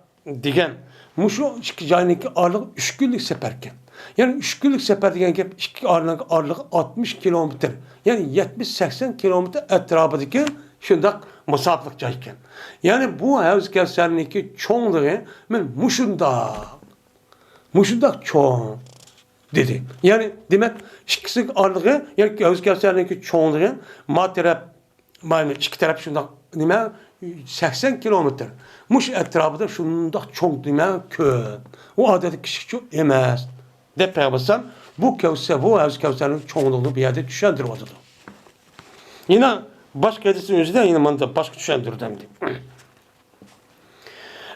digen muşu iki cayninki ağırlığı 3 günlük seferken. Yani 3 günlük sefer diyen gap iki ağırlığı 60 kilometre. Yani 70-80 kilometre etrafındaki şundak musaflık cayken. Yani bu havuz kevserinki çoğunluğu men muşundak çoğun dedi. Yani demek ikisi ağırlığı yani havuz kevserinki çoğunluğu iki taraf şundak nime 80 kilometre. Muş etrafında şundak çoğun nime köp. O adeti kişi çok emez. De Peygamber bu havuz kevserinin çoğunluğunu bir yerde düşündürüyordu. Yine başka hadisin özü de yine bana başka düşündürdü hem de.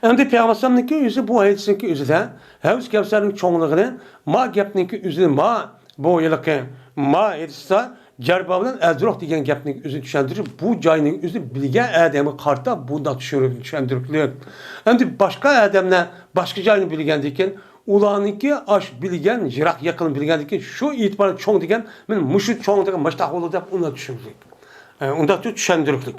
Hem de Peygamber'ninki yüzü bu hadisinki yüzü de havuz kevserinin çoğunluğunu ma gapninki yüzü ma bu yılki ma hadiste Cerbab'dan ezruh diyen gapninki yüzü düşündürür. Bu cayının yüzü bilge adamı karta bunda düşündürüklük. Hem de başka adamla başka cayını bilgendiyken ulanınki aş bilgen, jirak yakın bilgendiyken şu itibarı çoğun diyen men muşu çoğun diyen maçta olur da ona düşündürük. Onda düşündürüklük.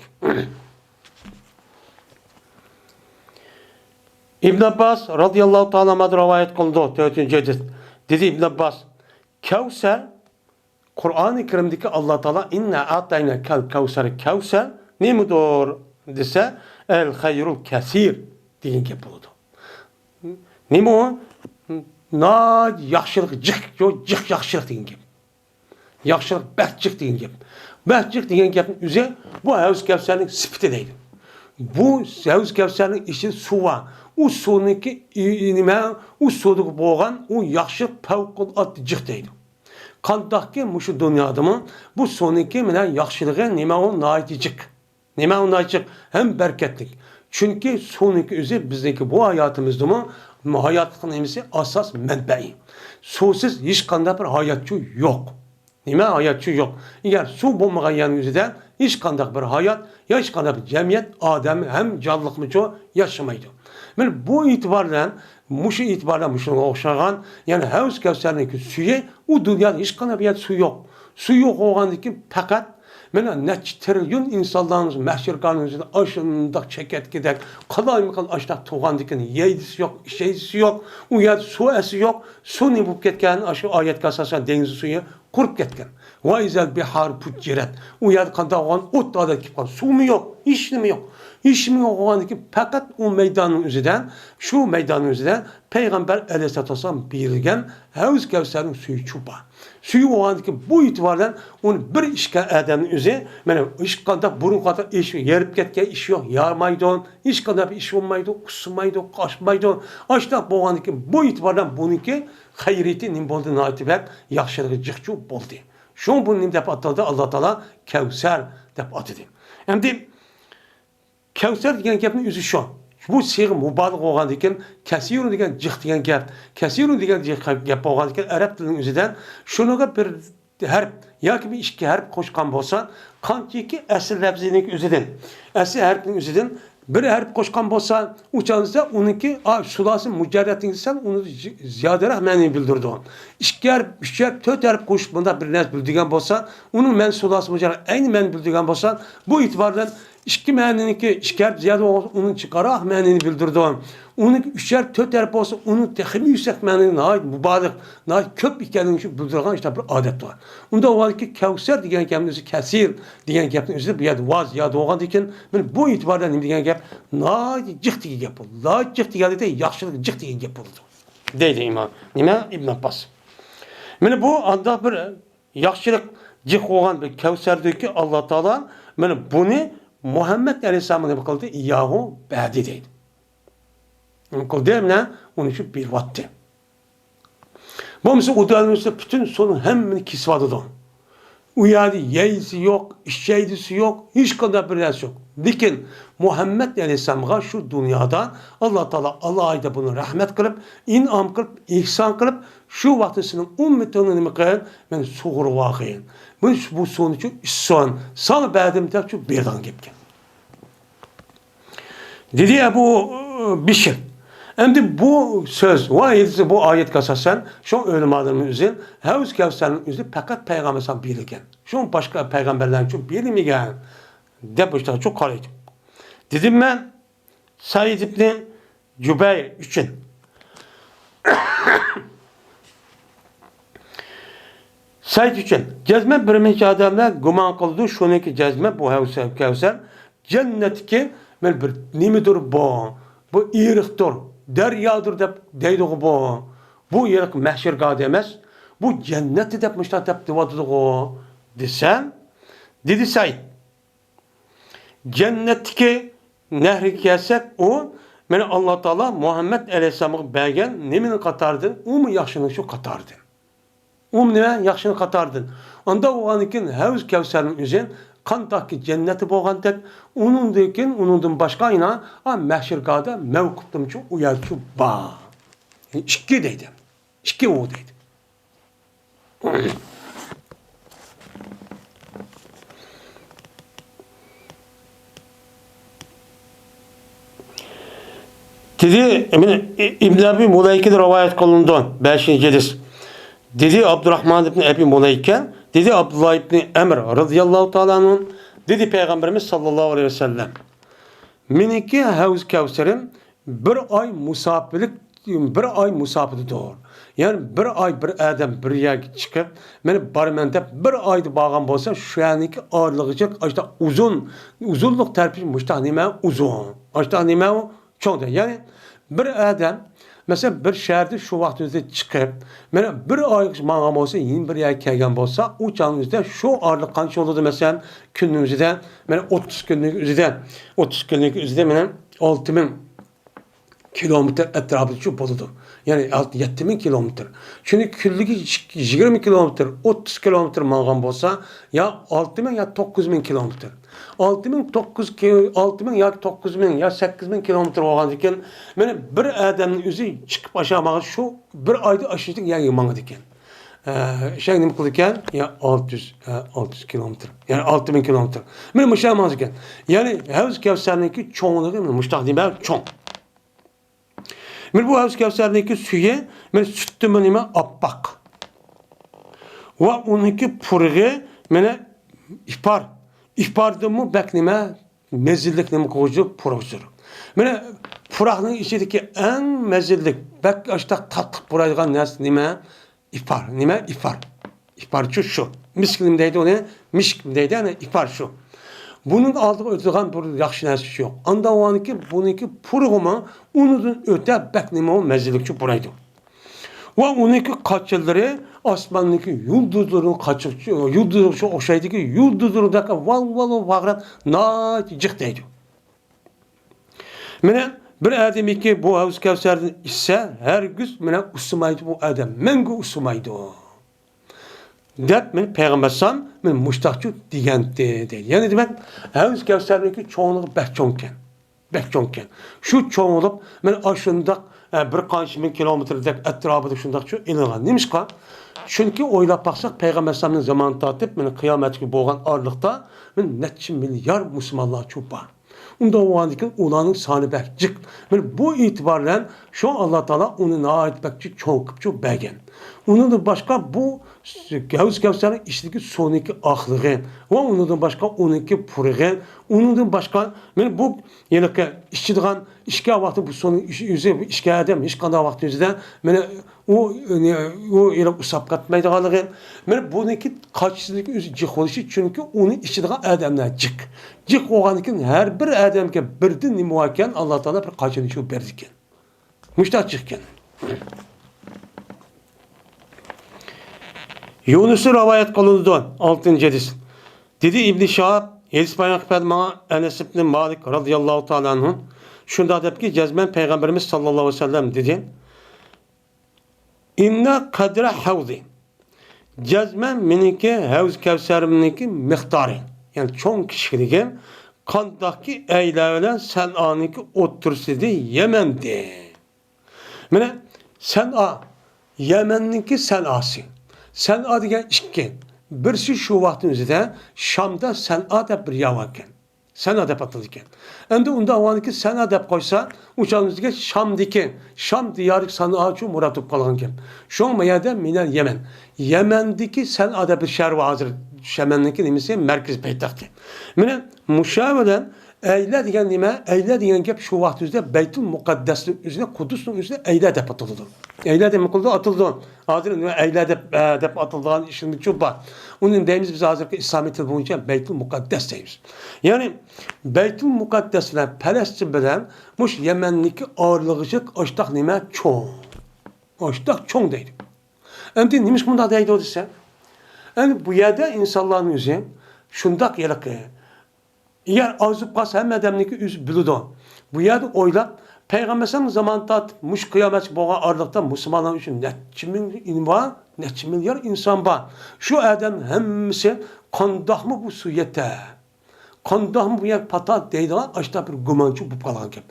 İbn Abbas radıyallahu ta'ala anhu rivayet kıldı 4. hadis. Dedi İbn Abbas, Kevser Kur'an-ı Kerim'deki Allah Teala inna atayna kevser ne midir dese el hayrul kesir deyin ki buldu. Ne mi o? Na yaxşılık cık yaxşılık deyin ki. Yaxşılık bəhcik deyin ki. Bəhcik deyin ki üzü bu havuz kevserinin sifti deydi. Bu havuz kevserinin içi su var. O sudaki nime, o sudaki boğan, o yaxşılık pevkulat cık deydi. Kandaki muşu dünyada mı bu sonraki menen yaxşılığı nime o naitcik. Nime o naitcik hem berketlik. Çünkü sonraki üzü bizdeki bu hayatımızda mı hayatın nemisi asas menbe'i. Susuz hiç kandak bir hayatçı yok. Nime hayatçı yok. Eğer su bulmayan yanınızda hiç kandak bir hayat, ya hiç kandak bir cemiyet, adem hem canlılık mı çoğu yaşamaydı. Yani bu itibarla, muşu itibarla muşuna okşayan, yani havuz kevserindeki suyu, o dünyada hiç kandak bir su yok. Su yok oğandaki fakat Mana neçe trilyon insanlarımız mahşer kanununda aşındak çeket gidek. Kalay mı kal aşta tuğan diken yeydisi yok, şeysi yok. O yer su esi yok. Su ne bu ketken aşı ayet kasasa deniz suyu kurup ketken. Ve izel bihar pucciret. O yer kanda olan ot da kip kal. Su mu yok? Hiç mi yok? Hiç mi yok olan ki fakat o meydanın üzerinden şu meydanın üzerinden Peygamber Aleyhisselatü Vesselam bilgen Havuz Kevser'in suyu çupa. Suyu o andaki bu itibardan onu bir işgal edenin üzeri yani iş kadar burun kadar iş yerip ketken iş yok. Yarmaydı, iş kadar bir iş olmaydı, kusmaydı, kaçmaydı. Aşta bu andaki bu itibardan bununki hayreti nim boldu natibek yaxşılığı cıkçu boldu. Şu bunu nim dep atıldı Allah Teala Kevser dep atıdı. Hem de Kevser degan gapning o'zi shu. Bu siyg'i mubolig bo'lgan ekan, kasirun degan jiq degan gap. Kasirun degan gap bo'lgan ekan arab tilining o'zidan shuniga bir harf yoki bir ikki harf qo'shgan bo'lsa, qanchaki asl lafzining o'zidan, asl harfning o'zidan bir harf qo'shgan bo'lsa, uchansa uniki sulasi mujarrating desa, uni ziyodaroq ma'ni bildirdi. Ikki harf, uch harf, to'rt harf qo'shib bunda bir narsa bildigan bo'lsa, uning ma'ni sulasi mujarrat ayni ma'ni bildigan bo'lsa, bu e'tibordan İki ma'niniki ikki harf ziyada onun çıkaraq ma'nini bildirdi. Onun üç harf, dört harf olsa onun texmi yüksek ma'nini nahayet mübalik, nahayet köp ekanini bildirgan işte bir adet var. Onda o var ki Kevser degan gapning o'zi kasir degan gapning o'zi bu yerda vaz ya doğan ekan. Men bu itibardan nima degan gap? Nahayet jiq degan gap bo'ldi. Nahayet jiq deganida yaxshilik jiq degan gap bo'ldi. Deydi imom. Nima Ibn Abbas. Mana bu anda bir yaxshilik jiq bo'lgan bir Kevserdagi Alloh taolo mana buni Muhammed Aleyhisselam'ın ne kıldı? Yahu badi deydi. Kıldı mı ne? Onun için bir vattı. Bu mesela udanmışsa bütün sonun hemini kisvadı da. Uyarı yeyisi yok, işçeydisi yok, hiç kadar bir res yok. Lakin Muhammed Aleyhisselam'a şu dünyada Allah Teala Allah ayda bunu rahmet kılıp, inam kılıp, ihsan kılıp, şu vaktisinin ümmetinin miktarı ben suğur vakıyım. Bu sonucu son. Sana bədimdə ki birdən gepken. Dedi Ebu Bişir. Hem bu söz, bu ayet kasasen, şu ölümadının üzerine, Havuz Kevser'in üzerine fakat Peygamber sana bilirken. Şu başka peygamberlerin için bilmeyken. De bu işte çok kalıydı. Dedim ben, Said İbni Cübeyr için. Said için cezme birinci adamlar guman kıldı şununki cezme bu Havuz Kevser cennetki men bir nimidir bu iriqdir deryadır dep deydi bu iriq mahşirga demez bu cenneti dep müştat dep divadıdı desem dedi Said cennetki nehri kelsek o men Allah Teala Muhammed Aleyhisselam'a bergen nimin katardın o mu yaxşının şu katardın nima yaxshini qatardin. Onda o'ganikin Havuz Kevserning o'zi qandaqki jannati bo'lgandek, uningdan boshqa ina mahshirgohda mavqifdim chu u yer chu ba. Ikki deydi. Ikki u deydi. Dedi İbn Abi Mulayki'de rivayet kılındı 5. hadis. Dedi Abdurrahman ibn Ebi Mulayke, dedi Abdullah ibn Emr radıyallahu ta'ala'nın, dedi Peygamberimiz sallallahu aleyhi ve sellem. Miniki Havuz Kevser'in bir ay musafiri doğru. Yani bir ay bir adam bir yer çıkıp, beni barmende bir ayda bağım olsa, şu anki ağırlığı çık, işte uzunluk terpişi müştahnime uzun. Müştahnime çok da. Yani bir adam, mesela bir şehirde şu vaktimizde çıkıp, bir ay mağam olsa, yeni bir yer kelgen olsa, o canımızda şu ağırlık kançı olurdu mesela günümüzde, 30 günlük üzerinde, 6000 kilometre etrafı şu boludu. Yani 7000 kilometre. Çünkü küllüğü 20 kilometre, 30 kilometre mağam olsa, ya 6000 ya 9000 kilometre. 6000 ya 9000 ya 8000 kilometre olgan ekan, mana bir adamning o'zi chiqib aşamağı şu bir ayda aşıştık ya yımanı ekan. Şey nima qildi ekan? Ya 600 kilometre. Yani 6000 kilometre. Mana mushamaz ekan. Yani Havuz Kevser'ninki çoğunluğu muştaq demek çoğ. Mana bu Havuz Kevser'ninki suyu mana sütü nima appak. Va uniki purg'i mana ipar İfardımı bak nime, mezillik nime koyucu puraqdır. Mene puraqның içindeki en mezillik, bak aştaq tatlı puraydigan narsa nime? İfar. Nime? İfar. İfar şu. Misklim deydi onu, mişkim deydi, yani ifar şu. Bunun aldığı ötüğen bir yaxşı narsa yok. Anda o anki bununki purğuma, unudun öte bak nime o mezillikçi puraydı. Ve onunki kaçılları asmandaki yıldızların kaçıkçı, yıldızların şu oşaydaki yıldızlarındaki val vağıran nacık deydi. Mene bir adam ki bu Havuz Kevser'den ise her güz mene usumaydı bu adam. Menge usumaydı o. Dep men Peygamber sam men muştakçı diyen dedi. Yani demek Havuz Kevser'deki çoğunluğu bekçonken. Bekçonken. Şu çoğunluğu men aşındak bir qancha ming kilometrdek etrafıda şundaqçı ilingan. Nimişqa? Çünkü oylap baksak Peygamber sallallahu zamanı tatip men kıyametki bolgan arlıqta men neçe milyar Müslümanlar çok var. Unda o andaki ulanın sani bekcik. Men bu itibarla şu Allah Teala onu ait bekcik çoğunkıpçı begen. Onun da başka bu Havuz Kevser'in işteki soniki ahlığı ve onun da başka onunki purığı, onun da başka men bu yelike işçidiğen işke vakti bu sonu yüzü işke edem hiç kadar vakti yüzüden men o yelike usap katmaydığı men bununki kaçsızlık yüzü cıkılışı çünkü onu işçidiğen adamlar cık oğanıkin her bir adamke birden nimuaken Allah Teala bir kaçınışı berdiken. Müştak cıkken. Yunus'u rivayet kılındı 6. hadis. Dedi İbn Şahab, hadis bayan kılmaya Enes ibn Malik radıyallahu teala anhu. Şunda deyip ki cezmen Peygamberimiz sallallahu aleyhi ve sellem dedi. İnne kadre havzi. Cezmen miniki Havuz Kevser'miniki miktarı. Yani çok kişiliği kandaki eylevilen sen aniki otursidi Yemen'di. Mene sen a Yemen'ninki sen asi. Sen'a degan ikki. Birisi şu vaktin özüde Şam'da Sen'a deb bir yavakken. Sen'a deb atılırken. Endi unda avaniki Sen'a deb koysa uçağımızdaki Şam diyarı Sen'a şu muratıb kalganken. Şu mayada minel Yemen. Yemen'deki Sen'a deb bir şehir var hazır. Yemen'deki nimesi merkez paytaxtı. Mine müşavelen eyle degan nima? Eyle degan gap şu vaqt o'zida Baytul Muqaddasning o'zida Qudusning o'zida eyle deb atildi. Eyle deb qildi atıldı. Hozir nima eyle deb atilgan ishning chu bor. Uning deymiz biz hozirgi islomiy til bo'yicha Baytul Muqaddas deymiz. Ya'ni Baytul Muqaddas bilan Falastin bilan mush Yemenniki ağırlıqçıq oştaq nima cho'ng. Oştaq cho'ng deydi. Endi nimish bunda deydi o desa? Yani bu yerde insanların yüzü şundak yelaki. Eğer azıp kalsa hem edemdeki yüz biludon. Bu yerde oylap Peygamber'in zamanında muş kıyamet boğa arlıkta Müslümanlar için neçe milyar insan var. Şu adam hemisi kandak mı bu suyete? Kandak mı bu yer patat deydi lan açta bir gumançı bu kalan gibi.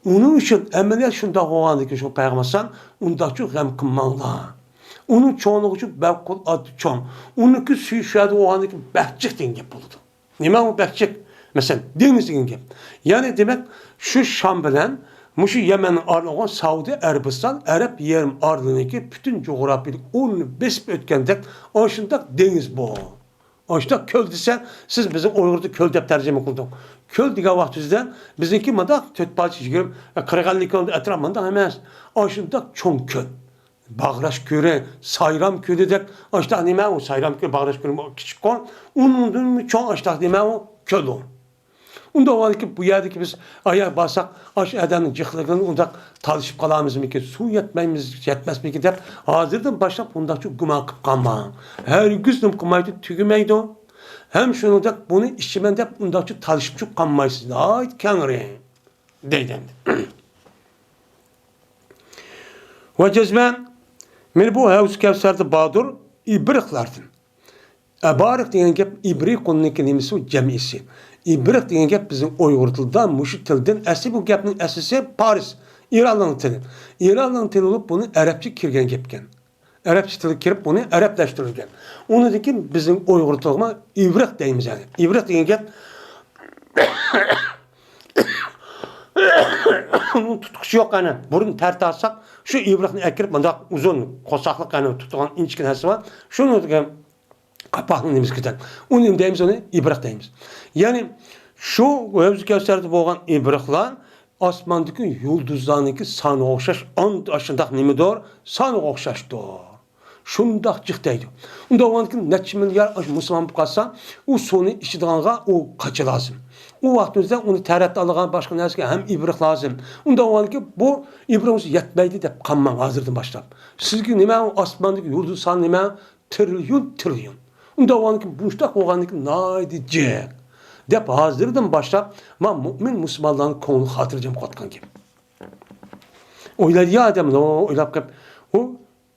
Onun için emeliyat şunda oğlandı ki şu Peygamber'in onda çok hem kımmanlar. Onun çoğunluğu için bekul adı çoğun. Onunki suyu şahidi o andaki bekçik denge buldu. Nime o bekçik? Mesela deniz denge. Yani demek şu Şam bilen şu Yemen'in arlığı Saudi Arabistan, Arap yerim arlığındaki bütün coğrafyayı onu besip ötkendek aşında deniz bu. Aşında köl dese siz bizim Uygur'da köl deyip tercüme kıldık. Köl diye vaktimizden bizimki madak tötbalçı girim 40-50 kilometre etrafında hemen aşında çoğun köl. Bağraş köre, sayram köre dek aştaq nime o sayram köre, bağraş köre küçük kon. Onun çoğun aştaq nime o köl on. Onda o ki bu yerdeki biz ayağa basak aş edenin cıhlığını onda talışıp kalamız mı ki su yetmez mi ki deyip hazırdan başlayıp onda çok güman kıp kalma. Her güzdüm kımaydı tügümeydi o. Hem şunu da bunu işçimen deyip onda çok talışıp çok kalmaysız. Ait kenarı deyden. Ve cezmen men bu Havuz Kevser'de Badur İbriklerden. Ebarik diyen gep İbrik onun kelimesi cemisi. İbrik diyen gep bizim Uygur tilden, Muşi tilden. Asli bu gepnin esası Paris, İran'ın tili. İran'ın tili olup bunu Arapça kirgen gepken. Arapça tili kirip bunu Araplaştırırken. Onu da ki bizim Uygur tilime İbrik deyimiz yani. İbrik diyen gep onun tutkusu yok yani. Burun tert alsak şu İbrik'ini ekirip bunda uzun kosaklık yani tutulan inçkin hesi var. Şunu Kapağını nemiz gider. Onu deyimiz onu ibrak deyimiz. Yani şu Havuz Kevser'de boğan ibraklar asmandaki yıldızlarınki sana okşaş, aşındaq nimidor, sana okşaşdır. Şundaq cıqdaydı. Unda oğanki neçə milyar Müslüman bu qalsa, o sonu işidanğa o kaçı lazım. O vaxtımızda onu tərəddüd alğan başqa nəsə hem ibrak lazım. Unda oğanki bu ibrağımız yetmeydi de qanman hazırdan başlap. Sizgi nime asmandaki yıldız sanı nime trilyon. Unda oğanki bunçdaq oğanki naydi dep hazırdan başlap, ma mümin Müslümanların konu hatırlayacağım qatqan gibi. Oyladı ya adamın, oylap qab,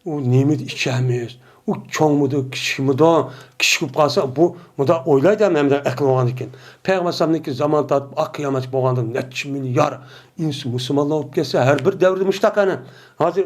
o nimet içemiz, o çoğumudu, kişimidu, kişi qalsa bu da oylaydı hem de akıl oğan iken. Peygamber sallallahu zaman tatıb, kıyamet boğanda neçə milyar insan Müslümanlar olup gelse her bir devrde müştakane. Hazır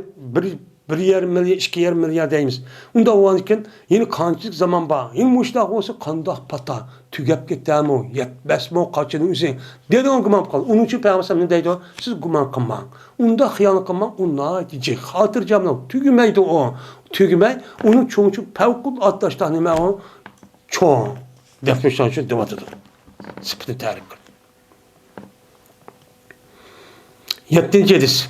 bir yarım milyar, 2,5 milyar deyimiz. Onda oğan iken yeni kançılık zaman bağ. Yeni müştak olsa kandah pata. Tügep gitti mi? Yetmez mi o kaçının üzerine? Dedi onu güman kal. Onun için Peygamber sallallahu ne deydi o? Siz güman kılmayın. Onda hıyanlık kılmayın. Onlar diyecek. Hatırcamla. Tügümeydi o. Tügümey. Onun çoğunçu pevkul addaşlar nime o? Çoğun. Defneşten için devatıdır. Sıpıtı tarif kıl. 7. hadis.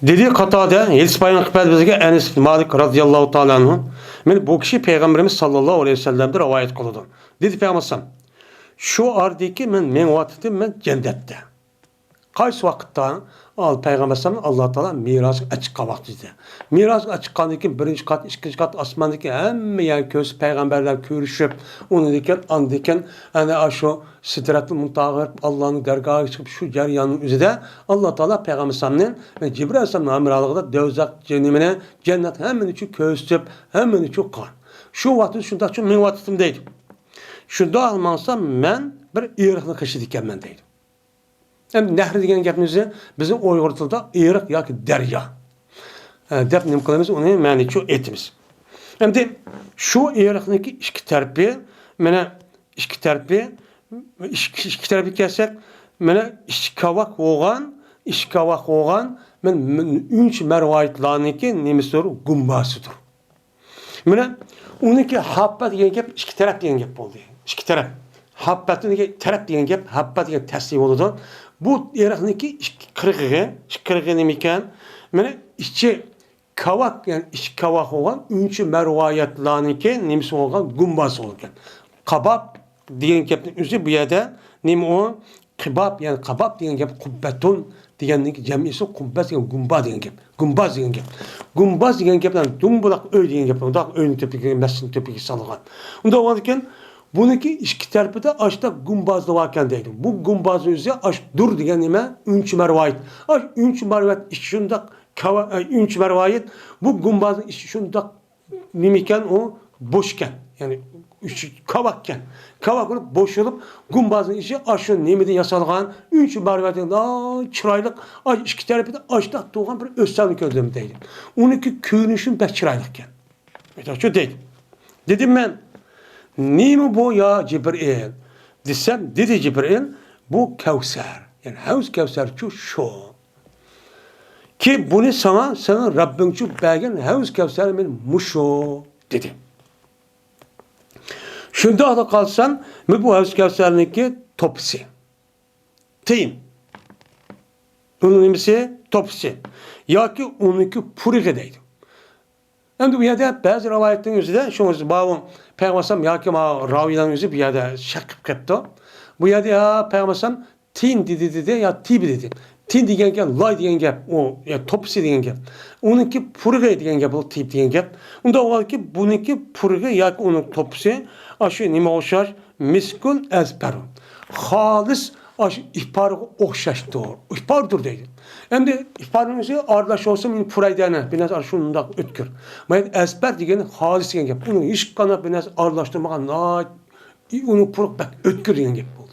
Dedi Katade, Yeliz Bayan Kıpel bizge Enes Malik radıyallahu ta'ala anhu. Men bu kişi Peygamberimiz sallallahu aleyhi ve sellem'de rivayet kılıdı. Dedi Peygamber şu ardiki men vakitim men cennette. Qaysı vaqtda al Peygamber Allah Teala miras açık vakti dedi. Miras açıkkandan keyin birinci kat, ikinci kat asmandaki hamma yer köz peygamberler görüşüp onu diken andiken ana şu Sidrat-ı Muntaha Allah'ın dergahına çıkıp şu jaryanın üzerinde Allah Teala Peygamber sallallahu ve Cibril aleyhisselamın amiralığında dövzak cennetine cennet hemen için közüp hemen için kan. Şu vakti şunda şu men vakitim deydi. Şunda almansam men bir iriqni qışı diken men deydi. Hem nehri degan gapimizni bizim Uyg'ur tilida iriq yoki daryo deb nima qilamiz uni ma'nicha aytamiz. Endi shu iriqniki ikki tarafi mana ikki tarafi kelsak mana ikki kavaq bo'lgan men 3 marvoyatlarniki nimasidir gumbasidir. Mana uniki habba degan gap ikki taraf degan gap bo'ldi. Ikki taraf. Habbatniki taraf degan gap habba degan tasdiq bo'ladi. Bu iriqniki qirg'i nima ekan? Mana ichi kavak yani ichi kavak bo'lgan 3 marvoyatlarniki nimasi bo'lgan gumbas bo'lgan. Qabab degan gapning o'zi bu yerda nima o? Qibab yani qabab degan gap qubbatun deganning jamisi qubbat degan gumba degan gap. Gumbaz degan gap. Gumbaz degan gapdan dumbuloq uy degan gap. Unda uyning tepiga, masjidning tepiga solgan. Unda bo'lgan ekan buniki ikki tarafida aşta gumbazlı varken deydi. Bu gumbazın üzeri aş dur diye nime 3 mervayet. Aş 3 mervayet şunda 3 mervayet bu gumbazın işi şunda nimiken o boşken yani kavakken. Kavak olup boşulup gumbazın işi aşın nimeden yasalgan 3 mervayetin çıraylık aş iki tarafında aşta doğan bir özellik özlemi deydi. 12 köyünüşün pek çıraylıkken. Şu deydi. Dedim ben neymi bu ya Cibril? Desem dedi Cibril bu Kevser. Yani Havuz Kevser şu. Ki bunu sana Rabbin şu belgen Havuz Kevser benim muşo dedi. Şunda da kalsan bu Havuz Kevser'inki topsi. Teyim. Onun nimisi topsi. Ya ki onunki purikedeydi. Hem bu yerde bazı rivayetlerin üzerinde şunu bağım Peygamber ya ki ravilerin üzerinde bir yerde şak kıptı. Bu yerde ya Peygamber tin dedi ya tibi dedi. Tin diyen gap, lay diyen gap, o ya topsi diyen gap. Onunki purge diyen gap, o tip diyen gap. Onda o var ki bununki purge ya ki onun topsi aşı nime oşar miskul ezberun. Halis aşı ihbarı okşaştır. İhbardır dedi. Hem de ihbarınızı ardaş olsa min puraydana biraz aşında ötkür. Mayet ezber diyen halis diyen gap. Onu hiç kana biraz ardaştırmagan onu puruk bak ötkür diyen gap oldu.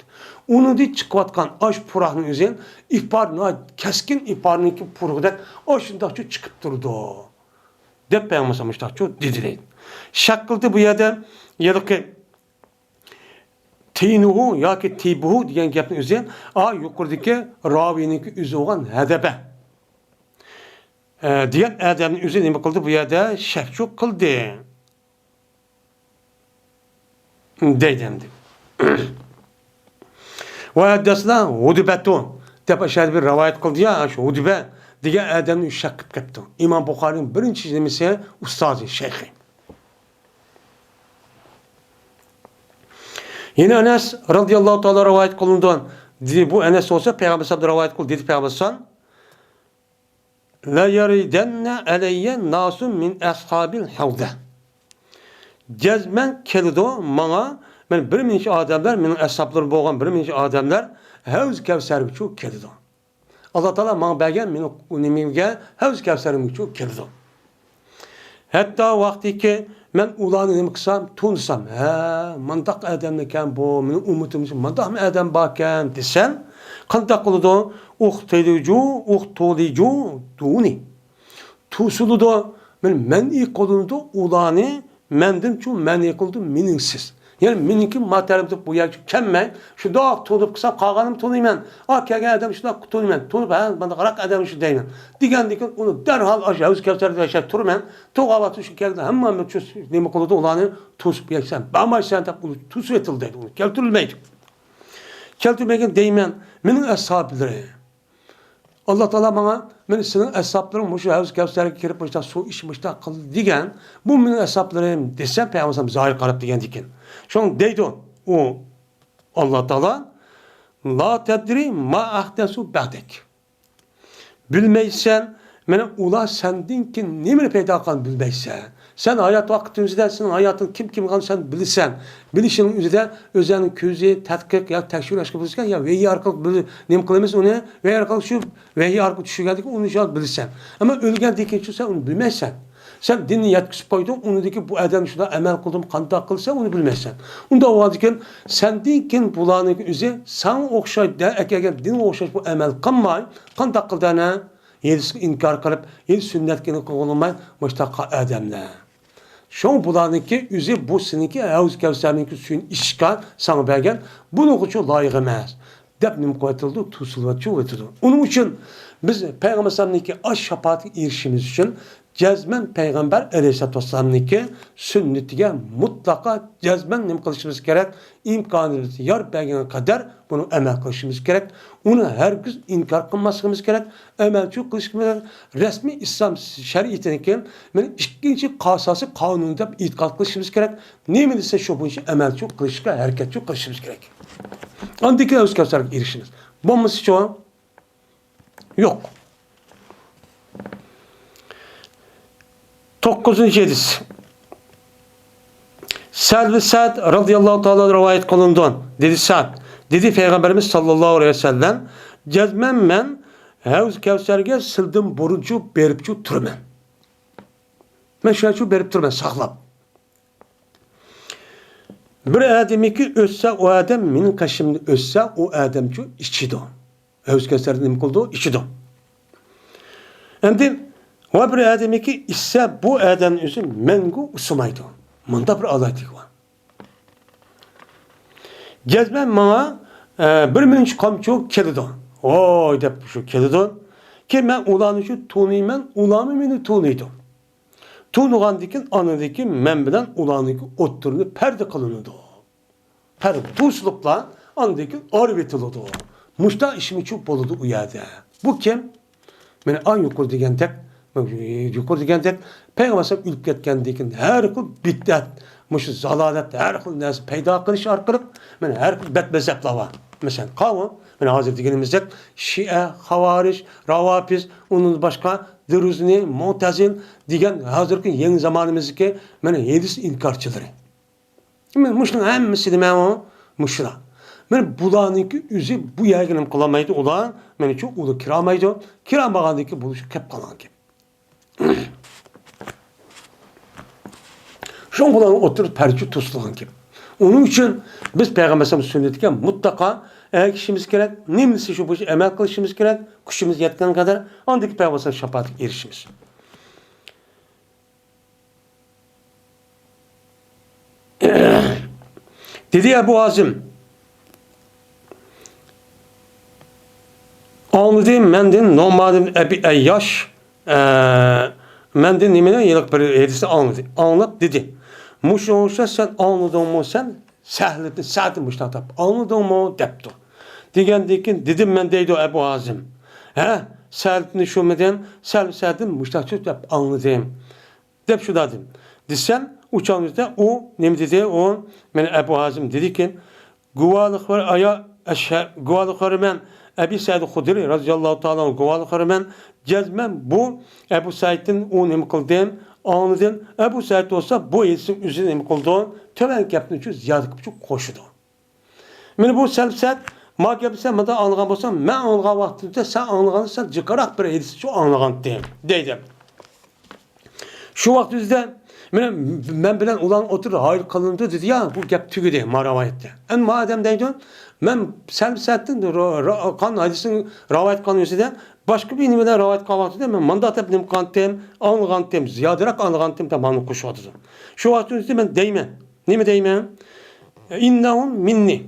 Onu da çıkıvatkan aş purağının üzerine ihbarına keskin ihbarınınki puruğudan aşında çıkıp durdu. Dep beğenmemişler çok dedileyin. Şakkıldı bu yerde ya ki tinuhu ya ki tibuhu diyen gapın üzerine yukarıdaki ravininki üzü olan hedebe. Diyen Adem'in üzerine mi kıldı bu yerde? Şekçuk kıldı. Deydemdi. Ve haddesna Hudibetun. Tepe şahit bir rivayet kıldı ya. Şu Hudibe diyen Adem'in şek kıptı. İmam Bukhari'nin birinci cizmisi ustazı, şeyhi. Yine Enes radıyallahu ta'ala rivayet kılındı. Dedi bu Enes olsa Peygamber sallallahu rivayet kıldı. Dedi Peygamber sallallahu la yaridenne aleyye nasun min ashabil havde. Cezmen kelido mana men bir minci adamlar menin ashablarım bolgan bir minci adamlar havz kevser uçu kelido. Allah Teala mana bergen menin unimimge havz kevserim uçu kelido. Hatta vakti ki men ulanı nima qilsam, tunsam, ha, mandaq adam ekan bu, meni umutim mandaq mı adam bakan desen, qandaq qiladi? Uqtuliju duni. Tusuludu men qolundu ulanı mendin chu men qildi meningsiz. Yani meninki materyalda bu yak kemmay, shundoq to'lib qilsam qolganim to'layman. Kelgan adam shundoq to'layman. To'lib ha, mana qaraq adam shu deyman. Degandan uni darhol o'z kavsarda yashab turman. To'g'avat shu keldi hammani shu nima qiladi ularni to'sib yaksam. Ba'maysan deb uni to'sib etildi. Uni keltirilmaydi. Keltirmagan deyman. Mening ashablarim. Allah Teala bana men senin hesapların şu havuz kevser'e kirip başta su içmişta kıldı diyen bu benim hesaplarım desem Peygamber zahir kalıp diyen diken. Şu an deydi o Allah Teala la tedri ma ahdesu ba'dek. Bilmeysen mene ula sendin ki nemini peyda kılan bilmeysen. Sen hayat vaktinizde senin hayatın kim kalın sen bilirsen. Bilişinin üzerinde özellikle közü, tetkik ya tekşir aşkı bilirsen ya vehi arkalık bilir. Nem kılamız onu vehi arkalık şu vehi arkalık düşürgeldik onu inşallah bilirsen. Ama ölgen diken şu sen onu bilmezsen. Sen dinin yetkisi koydun onu ki bu adam şuna emel kıldım kanıta kılsa onu bilmezsen. Onda o vadiken sen dinkin bulanın üzeri sen okşay da ekegen din okşay bu emel kılmay kanıta kıldığına yedisi inkar kılıp yedi sünnetini kılınmay müştakka adamlar. Şoň bularniki üzü bu seninki Havuz Kevser'ninki suyun işgal sana bergen bunu için layık emas. Dep nim koyatıldı, tusulva çoğutudu. Onun için biz Peygamber sallallahu aş şafaati erişimiz için cezmen Peygamber aleyhissalatu vesselam'niki sünnetiga mutlaka cezmen nim kılışımız gerek. İmkanımız yar bergene kadar bunu emel kılışımız gerek. Onu herkes inkar kılmasımız gerek. Emelçi kılışımız gerek. Resmi İslam şeriatındaki ikinci kasası kanununda itikad kılışımız gerek. Ne bilirse şu bu işi emelçi kılışımız, hareketçi kılışımız gerek. Andaki Havuz Kevser'e erişiniz. Bombası şu an yok. 9. hadis. Sa'd Sa'd radıyallahu ta'ala rivayet kılındı. Dedi Sa'd. Dedi Peygamberimiz sallallahu aleyhi ve sellem cezmen men Havuz Kevser'e sildim boruncu beripçu turmen. Men şu berip turmen saklap. Bir adamiki össe o adam menin kaşımda össe o adamçu içido. Havuz Kevser'de ne kıldı? İçido. Endi ve bir adamiki ise bu adamın özü mengu usumaydı. Manda bir alaydık var. Cezmen bana bir minç kamçu kelidi. Oy dep şu kelidi. Ki ben ulanı şu tunuymen, ulanı beni tunuydu. Tunugan dikin anadaki men bilen ulanı otturunu perde kılınıdı. Perde tuslukla anadaki arbetilidu. Muşta işimi çok boludu uyardı. Bu kim? Beni an yukarı diyen tek yukarı diyen tek Peygamber ülüp ketkendikin her kıl biddet, muş zalalet her kıl nesi peyda kılış arkalık men her kıl betmezepla var. Mesela kavun men hazır diyenimizde Şii, Havariş, Ravafiz, onun başka Dürüzni, Mu'tezil diyen hazırki yeni zamanımızdaki men yedisi inkarçıları. Men muşun hemmisi demem o muşra. Men bulanınki üzü bu yaygınım kılamaydı olan men çok ulu kiramaydı. Kiramağandaki buluşu kep kalan ki. Şu an bulanın oturup perçi tuslanan ki. Onun için biz Peygamberimiz sünnetike mutlaka eğer kişimiz gerek, nemlisi şu bu işi emel kılışımız gerek, kuşumuz yetken kadar andaki Peygamberimiz şefaat erişimiz. Dedi Ebu Azim anladığım mendin nomadim Ebi Eyyaş Menden nimene yıllık bir hadisi anlap dedi. Muşoğuşa sen anladın mı sen? Səhlitin, səhlitin müştatab. Anladın mı? Deptu. Degəndəkin dedim mən deydi o Əbu Azim. Hə? Səhlitin şömədən, səhlitin müştatab dep anladım. Dep şu dedim. Desem uçağımızda o ne dedi o? Ben Ebu Hazim dedi ki guvalıkları aya guvalıkları men Ebi Said Hudri radıyallahu ta'ala guvalıkları men cezmen bu Ebu Said'in o ne kıldım anladın. Ebu Said olsa bu isim üzerine ne kıldı? Töven yaptığın için ziyade küçük koşudu. Ben bu selfset ma yapsam da anlagan bolsam ben anlagan vaxtında sen anlagansan çıkarak bir edisi şu anlagan dedim. Şu vaxt üzdə mən bilən ulan oturur, hayır qılındı dedi ya, bu gəp tügüdü maravayətdə. En madem deydin, mən səlbisəttin, qan hadisin ravayət qanıyorsədən, başqa bir nimədən ravayət qavatıda, mən mandat əbnim qantım, anlığantım, ziyadıraq anlığantım tabanı kuşvatıdır. Şu vaxt üzdə mən deymən. Nimi deymən? İnnəhun minni.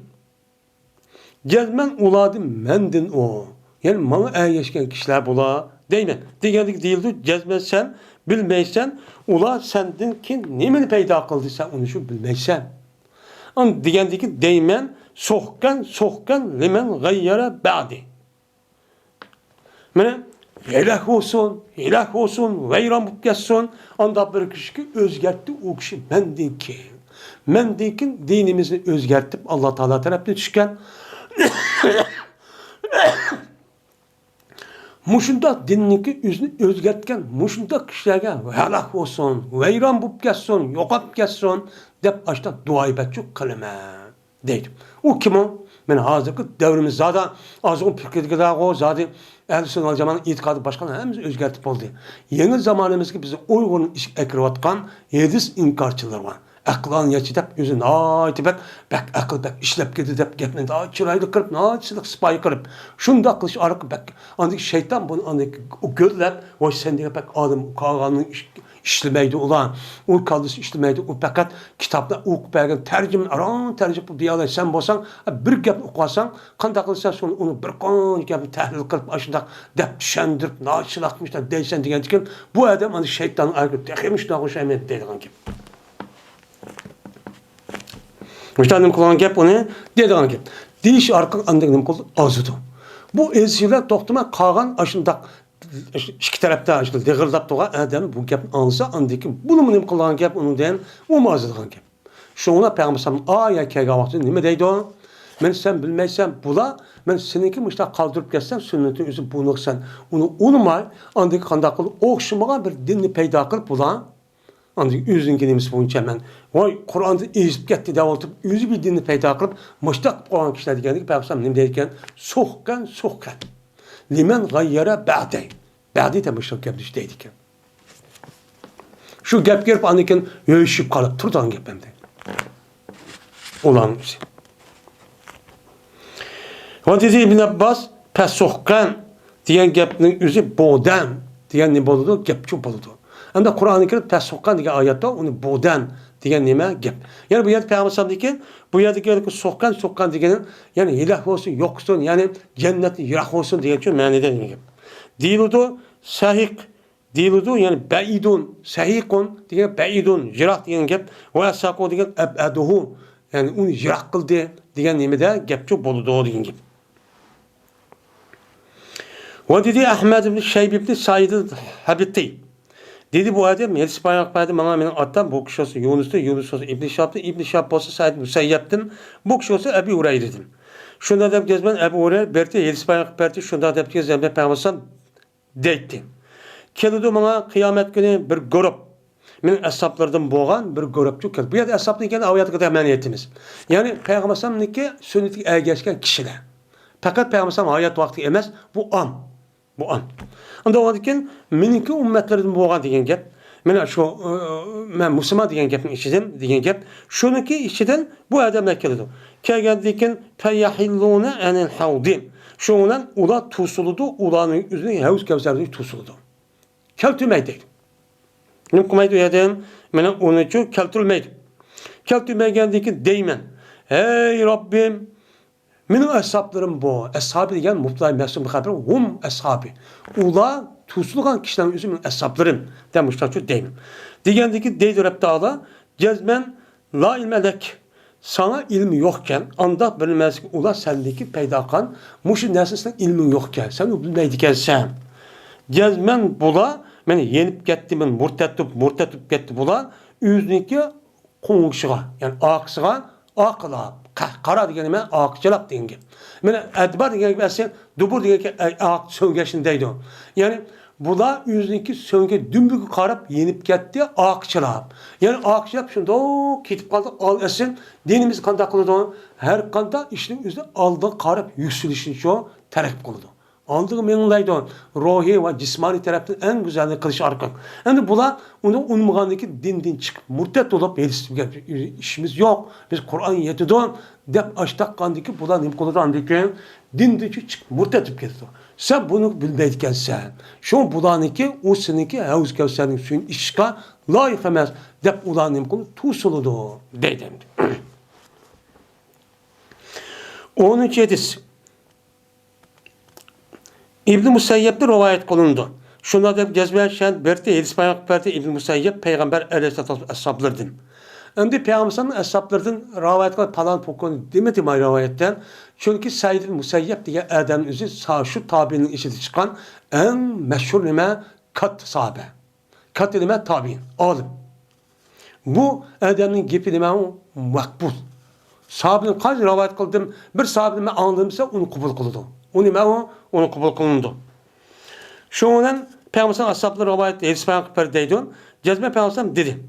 Gəzmən uladım məndin o. Yəni, mənə əyəşkən kişilər bula deymən. Deyəndik deyildi, gəzməsən, bilmeysen, ula sendin ki nemini peyda kıldıysa onu şu bilmeysen. Ama diyendeki deymen sohkan limen gayyara ba'di. Mene ilah olsun, veyran bukasson. Anda bir kişi ki özgertti o kişi mendeki. Mendekin dinimizi özgertip Allah Teala tarafına düşken Muşunda dinninki yüzünü özgertken, muşunda kişilerge helak olsun, veyran bulup geçsin, yokap geçsin, dep açta duayı betçuk kaleme deydim. O kim o? Ben hazırki devrimiz zaten azgın fikirde o zaten ehl-i al zamanın itikadı başkanı hemiz özgertip oldu. Yeni zamanımızda bizi uygun iş ekrivatkan yedis inkarçılar var. Aklan yaşayıp yüzün ayeti bek akıl bek işlep gidi dep gepne daha çıraydı kırıp naçılık spayı kırıp şunda kılış arık bek andık şeytan bunu andık o gözler o sende bek adam kağanın işlemeydi ulan o kaldısı işlemeydi o fakat kitapta okup bergen tercüme aran tercüme bu diyalog sen bolsan bir gep okusan kanda kılsa sonra onu bir kon gep tahlil kılıp aşında dep düşendirip naçılakmışlar deysen diyen diken bu adam andık şeytanın arık demiş daha hoş emin deydiğin gibi. Müştahadim kulağın gep onu dediğin gep. Deyiş arka andığım kul azıdı. Bu ezgiler toktuma kağan aşında iki tarafta aşında dağıldap toğa adam bu gep ansa andikim. Bunu mu kulağın gep onu den o mazıdığın gep. Şuna peygamberim aya kega vakti nime deydi o? Men sen bilmeysen bula men seninki müştah kaldırıp geçsem sünnetin üzü bunu sen onu unutma andik kandak kıl okşumağa bir dinni peyda kılıp bula Ancak yüzün kendimiz boyunca hemen vay Kur'an'da ezip gitti devaltıp yüzü bir dinini peyda kılıp müştak olan kişiler dikendik Peygamber ne derken sohkan limen gayyara ba'di de müştak yapmış deydiken şu gep gelip andiken yöyüşüp kalıp turdan gep hem de olan şey o dedi İbn Abbas pes sohkan diyen gepnin yüzü boğdan diyen ne boludu gepçu boludu hem de Kur'an-ı Kerim pesokkan diye ayette onu boğdan diyen nime gep. Yani bu yerde Peygamber diken bu yerde sokkan diyenin yani ilah olsun yoksun yani cennet yirak olsun diye için manide gep. Diludu sahik diludu yani ba'idun sahikun diye ba'idun yirak diyen gep ve sako diyen ebaduhu yani onu yirak kıldı diyen nime de gepçu boludu diyen gep. Ve dedi Ahmed ibn Şeyb ibn Said Habiti dedi bu adam Yedis Bayrak Badi bana benim attam bu kişi olsa Yunus olsa İbn Şahab olsa Said Müseyyep'tim. Bu kişi olsa Ebu Hureyre'dim. Şunda da gezmen Ebu Hureyre berti Yedis Bayrak berti şunda da gezmen Peygamber deydi. Kelidi bana kıyamet günü bir grup benim hesaplardan boğan bir grupçuk geldi. Bu yerde hesaplı kendi aviyatı kadar meniyetimiz. Yani Peygamber'in sünneti ergeçken kişiler. Fakat Peygamber'in hayat vakti emez bu an. Bu an. Onda o diken meniki ümmetlerden boğan diyen gep. Mena şu men Müslüman diyen gepin içinden diyen gep. Şununki içinden bu adamlar keldi. Kelgediken feyahilluna enel havdin. Şundan ula tusuludu. Ulanın üzerine havuz kevserdi tusuludu. Keltümeydi. Ne kumaydı adam? Mena onucu keltülmeydi. Keltümeye geldiği deymen. Ey Rabbim Benim hesaplarım bu. Eshabi degen Mutlay Mesum haber. Hum eshabi. Ula tuzluğan kişilerin üzümün hesaplarım demişler şu deyim. Digendeki deydir hep dağla. Cezmen la ilmelek. Sana ilmi yokken anda bilmez ki ula sendeki peydakan muşun neslinden ilmin yokken sen o bilmeydiken sen. Cezmen bula beni yenip gitti men murtetip gitti bula yüzniki konuşuğa yani aksığa akla kara degeni men akçılap denge. Men edbar degeni ben dubur degeni ak söngeşindeydi. Yani bula yüzniki sönge dümbük karap yenip gitti akçılap. Yani akçılap şunda o ketip kaldı al esen dinimiz kanda kıldı. Her kanda işin üzerinde aldı karap yükselişin şu terk kıldı. Aldığı menlaydı. Ruhi ve cismani taraftan en güzelini kılış arkan. Yani bula onu unmağındaki din çıkıp murtet olup işimiz yok. Biz Kur'an yetidon dep açtak kandaki bula nimkuludu andaki din çıkıp murtet edip gitti. Sen bunu bilmeydiken sen. Şu bulaniki o seninki havuz kevserinin suyun işka layık emez dep ulan nimkulu tusuludu dedim. 13 edis. İbn-i Musayyeb'de rivayet kılındı. Şuna da cezbe şen berti Edis Bayak berti İbn-i Musayyeb peygamber aleyhissalatu ashablardan. Endi peygamberin ashablardan rivayet kılan falan pokon demedi mi rivayetten? Çünkü Said ibn Musayyeb diye adamın üzü şu tabiinin işi çıkan en meşhur nime kat sahabe. Kat nime tabiin, alim. Bu adamın gibi nime makbul. Sahabenin kaç rivayet kıldım, bir sahabenin anladığımsa onu kabul kıldı. Onu kabul kılındı. Şundan Peygamber'in ashabları rivayet Edis Bayak perdeydi. Cezme Peygamber dedi.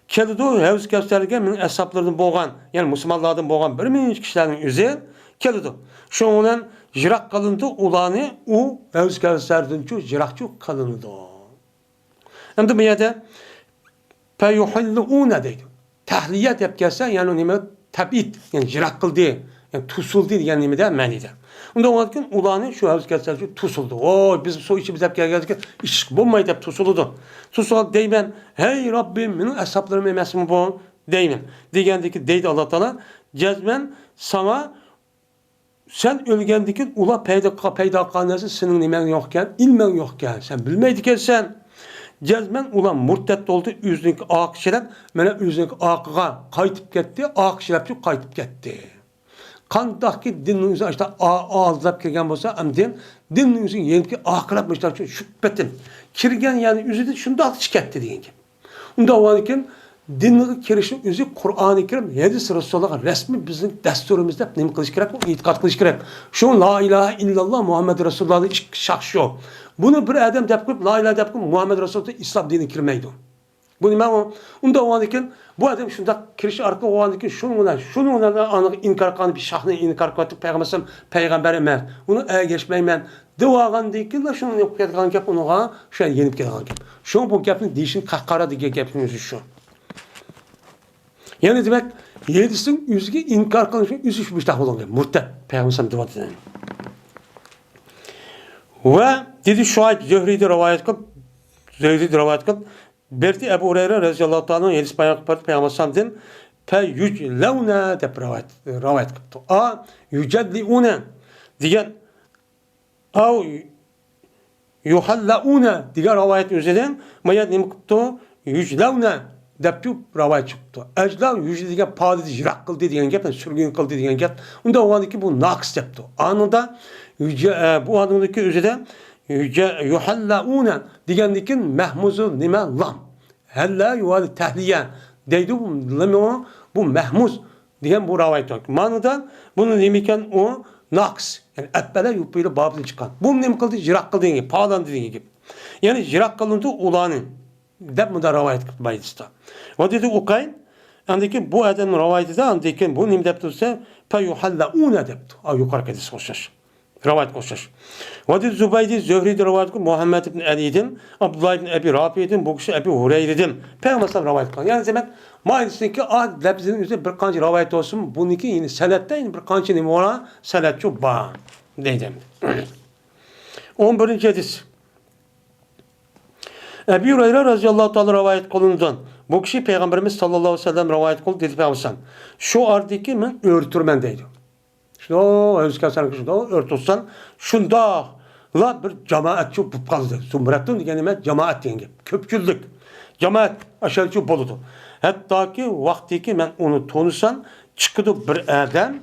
Kelidu hevz göstergen min ashablardan boğan, yani Müslümanlardan boğan bir minç kişilerin üzeri kelidu. Şundan jirak kalındı ulanı u hevz gösterdinçu jirakçu kalındı. Hem bu yerde peyuhilluuna deydi. Tahliyat yap gelsen yani o nime tabit yani jirak kıldı. Yani tusuldu yani nime de menide. Onda o gün ulanı şu hevz gösterici tusuldu. O biz su içi biz hep geldik. İş bulmaydı hep tusuldu. Tusul deymen hey Rabbim benim hesaplarım emesim bu deymen. Digendeki deydi Allah Teala cezmen sana sen ölgendeki ula peyda kanesi senin nimen yokken ilmen yokken sen bilmeydiken sen cezmen ulan murtet oldu yüzlük akşiler mene yüzlük akıga kaytıp gitti akşiler kaytıp gitti. Kandaki dinimizin işte ağızlap kirgen bolsa amdin dinimizin yenki akılapmışlar için şüphetin. Kirgen yani üzüdü şunda altı şikayet deyin ki. Onda o anken dinliği kirişin üzü Kur'an-ı Kerim 7 sırası olarak resmi bizim desturumuzda ne kılış gerek, itikat kılış gerek. Şu la ilahe illallah Muhammed Resulullah'ın şahsı yok. Bunu bir adam depkip la ilahe depkip Muhammed Resulullah İslam dini kirmeydi. Bunu ben onda o anken bu adam şunda kiriş arka o anki şununla anık inkar kanı bir şahne inkar katı peygamber emez. Onu geçmeymen. Duagan değil la şunu yok ketgan kep onu şey yenip ketgan kep. Şu bu gapın dişin kahkara diye gapın şu. Yani demek yedisin yüzü inkar kılışın yüzü şu bir oluyor. Murtet peygamber dua eden. Ve dedi Şuayb Zühri'de rivayet kıl. Berti Ebu Hureyre radıyallahu ta'ala Edis Bayak Peygamber pe yüclevne de rivayet kıldı. A yücedliune diyen av yuhallaune diğer rivayet üzerinden mayad nimkıttı yüclevne deptu rivayet çıktı. Eclav yücde diyen padidi jirak kıldı diyen gep, sürgün kıldı diyen gep. Onda o andaki bu naks yaptı. Anında bu andaki üzerinden yuhallaune diyendikin mehmuzu nime lam. Hella yuvali tahliye deydi bu mehmuz diyen bu rivayet var. Manada bunu nimiken o naks yani ebbele yupuyla bablı çıkan. Bu ne kıldı? Jirak kıldığı gibi, pahalan dediği gibi. Yani jirak kılındı ulanı. Dep mu da rivayet kılmayızda. O dedi Ukayn andaki bu adamın rivayeti de andaki bu nim deptürse pe yuhallaune deptu. Av yukarı kedisi koşar. Rivayet koşar. Ve Zübeydi Zühri'de rivayet kıldı. Muhammed ibn Ali'dim, Abdullah ibn Ebi Rafi'dim, bu kişi Ebu Hureyre'dim. Peygamber rivayet kıldı. Yani demek maalesef ki lebzinin üzerinde bir kanca rivayet olsun. Bununki yine senette yine bir kanca nime olan senet çok bağ. Dedim. 11. hadis. Ebu Hureyre radıyallahu ta'ala rivayet kılındı. Bu kişi Peygamberimiz sallallahu aleyhi ve sellem rivayet kıldı dedi Peygamber. Şu ardaki men örtürmen deydi. Şunda Havuz Kevser'in şunda örtülsen şunda la bir cemaatçı bu kaldı. Sumratın degeni cemaat degan gap. Köpçüllük. Cemaat aşağıcı boludu. Hatta ki vaktiki ben onu tanısam çıkıdı bir adam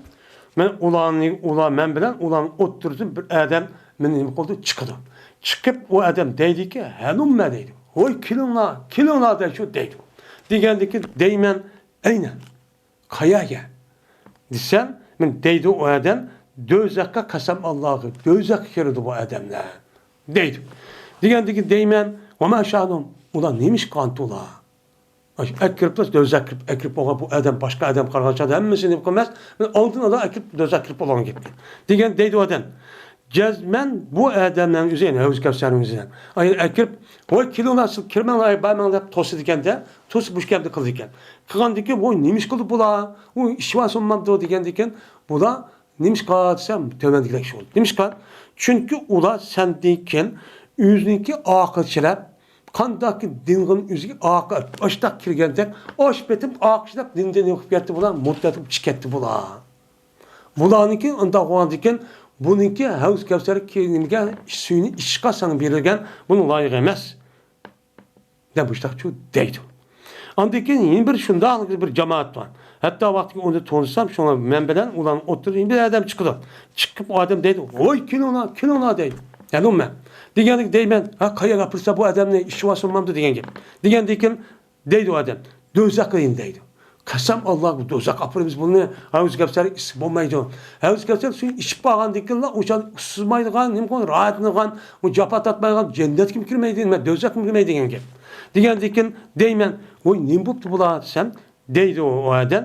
men bilen ulan otturdum bir adam men nima qildi chiqdi. Chiqib o adam deydiki hanumma deydi. Oy kilonlar da şu deydi. Degandiki deymen aynen qayaga desem men deydi o adam dözakka qasam Allah'ı dözak kirdi bu adamlar deydi. Degandiki deymen ve ma şanum ulan neymiş kantula. Akirip dözak akirip bu adam başka adam qarğançada hemmisini bilmez. Aldığına da akirip dözak akirip olan gibi. Degen deydi o adam. Cezmen bu adamdan üzerine Havuz Kevser'in üzerine. Ayın akirip o kilo nasıl kirmen ay bayman da tosu diken de tosu buşkemde kıldı diken. Kıgan diken o neymiş kıldı bula. O işva sonmadı diken diken bula neymiş katsam tövbendikiler şey oldu. Neymiş kat? Çünkü ula sen diken yüzünki akılçılar Kandaki dingin üzüge ağaç açtak kirgendek oş betip ağaçlap dinden yokup getti bulan mutlatıp çıketti bula. Bulanınki onda koğan diken bununki Havuz Kevser kendine suyunu işkasan verilgen bunu layık emez. Ne bu iştakçı deydi. Andaki yeni bir şunda bir cemaat var. Hatta vakti onu tanısam şuna men bilen ulan oturayım bir adam çıktı. Çıkıp o adam deydi. Oy kilona deydi. Yani o men. Digendik deymen, ha kaya kapırsa bu adam ne işi var sormamdı digen gibi. Digendikin deydi o adam. Dözak kıyın deydi. Kasam Allah bu dözak kapır biz bunu Havuz Kevser isip olmaydı. Havuz Kevser suyu içip bağın dikin la uçan sızmaydı kan, nem kon rahatını kan, o capat atmaydı cennet kim kirmeydi, men dözak kim kirmeydi digen gibi. Digendikin deymen, oy nim buptu bula sen deydi o adam.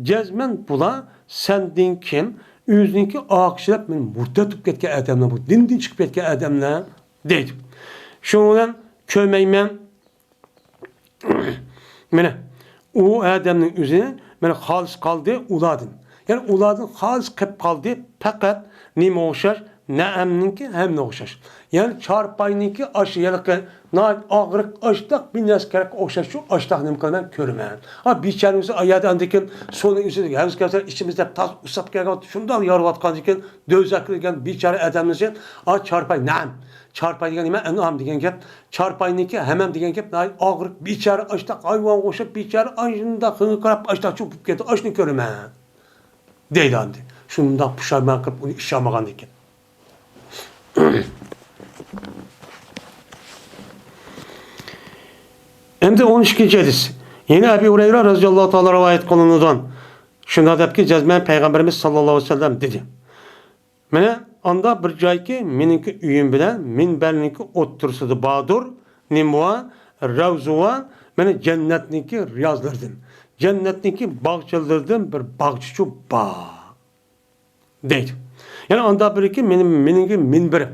Cezmen bula sen dinkin Yüzünki akşilap men murta tutup ketken adamlar bu. Dindin çıkıp ketken adamlar deydi. Şundan kömeymen mene o adamın üzerine mene halis kaldı uladın. Yani uladın halis kep kaldı fakat nime oxşar ne emninki hem ne oxşar. Yani çarpayninki aşıyalık na ağırık açtak bir nes gerek oxşar şu açtak nime kadar körümen. Ha biçerimizi ayadan diken sonu üzeri Havuz Kevser içimizde tas usap gerek şundan yarıvatkan diken dözaklıken biçare adamımızın a çarpay nem. Çarpay diyen nime enam diyen gep çarpayninki hemen diyen gep na ağırık biçare açtak hayvan oxşar biçare ajında hını karap açtak çupup getti açını körümen. Deydi andi. Şundan puşarman kırıp onu işamagan diken. Hem de 12. hadis. Yine Ebu Hureyre radıyallahu ta'ala rivayet kılınıdan. Şunda deyip ki cezmen Peygamberimiz sallallahu aleyhi ve sellem dedi. Mene anda bir joy ki meninki uyum bilen minberninki o'ttirsiz Badur nimva ravzuva mene cennetniki riyazlardan. Cennetniki bağçalardan bir bağçıçı bağ. Deydi. Yani anda bir ki meninki minber.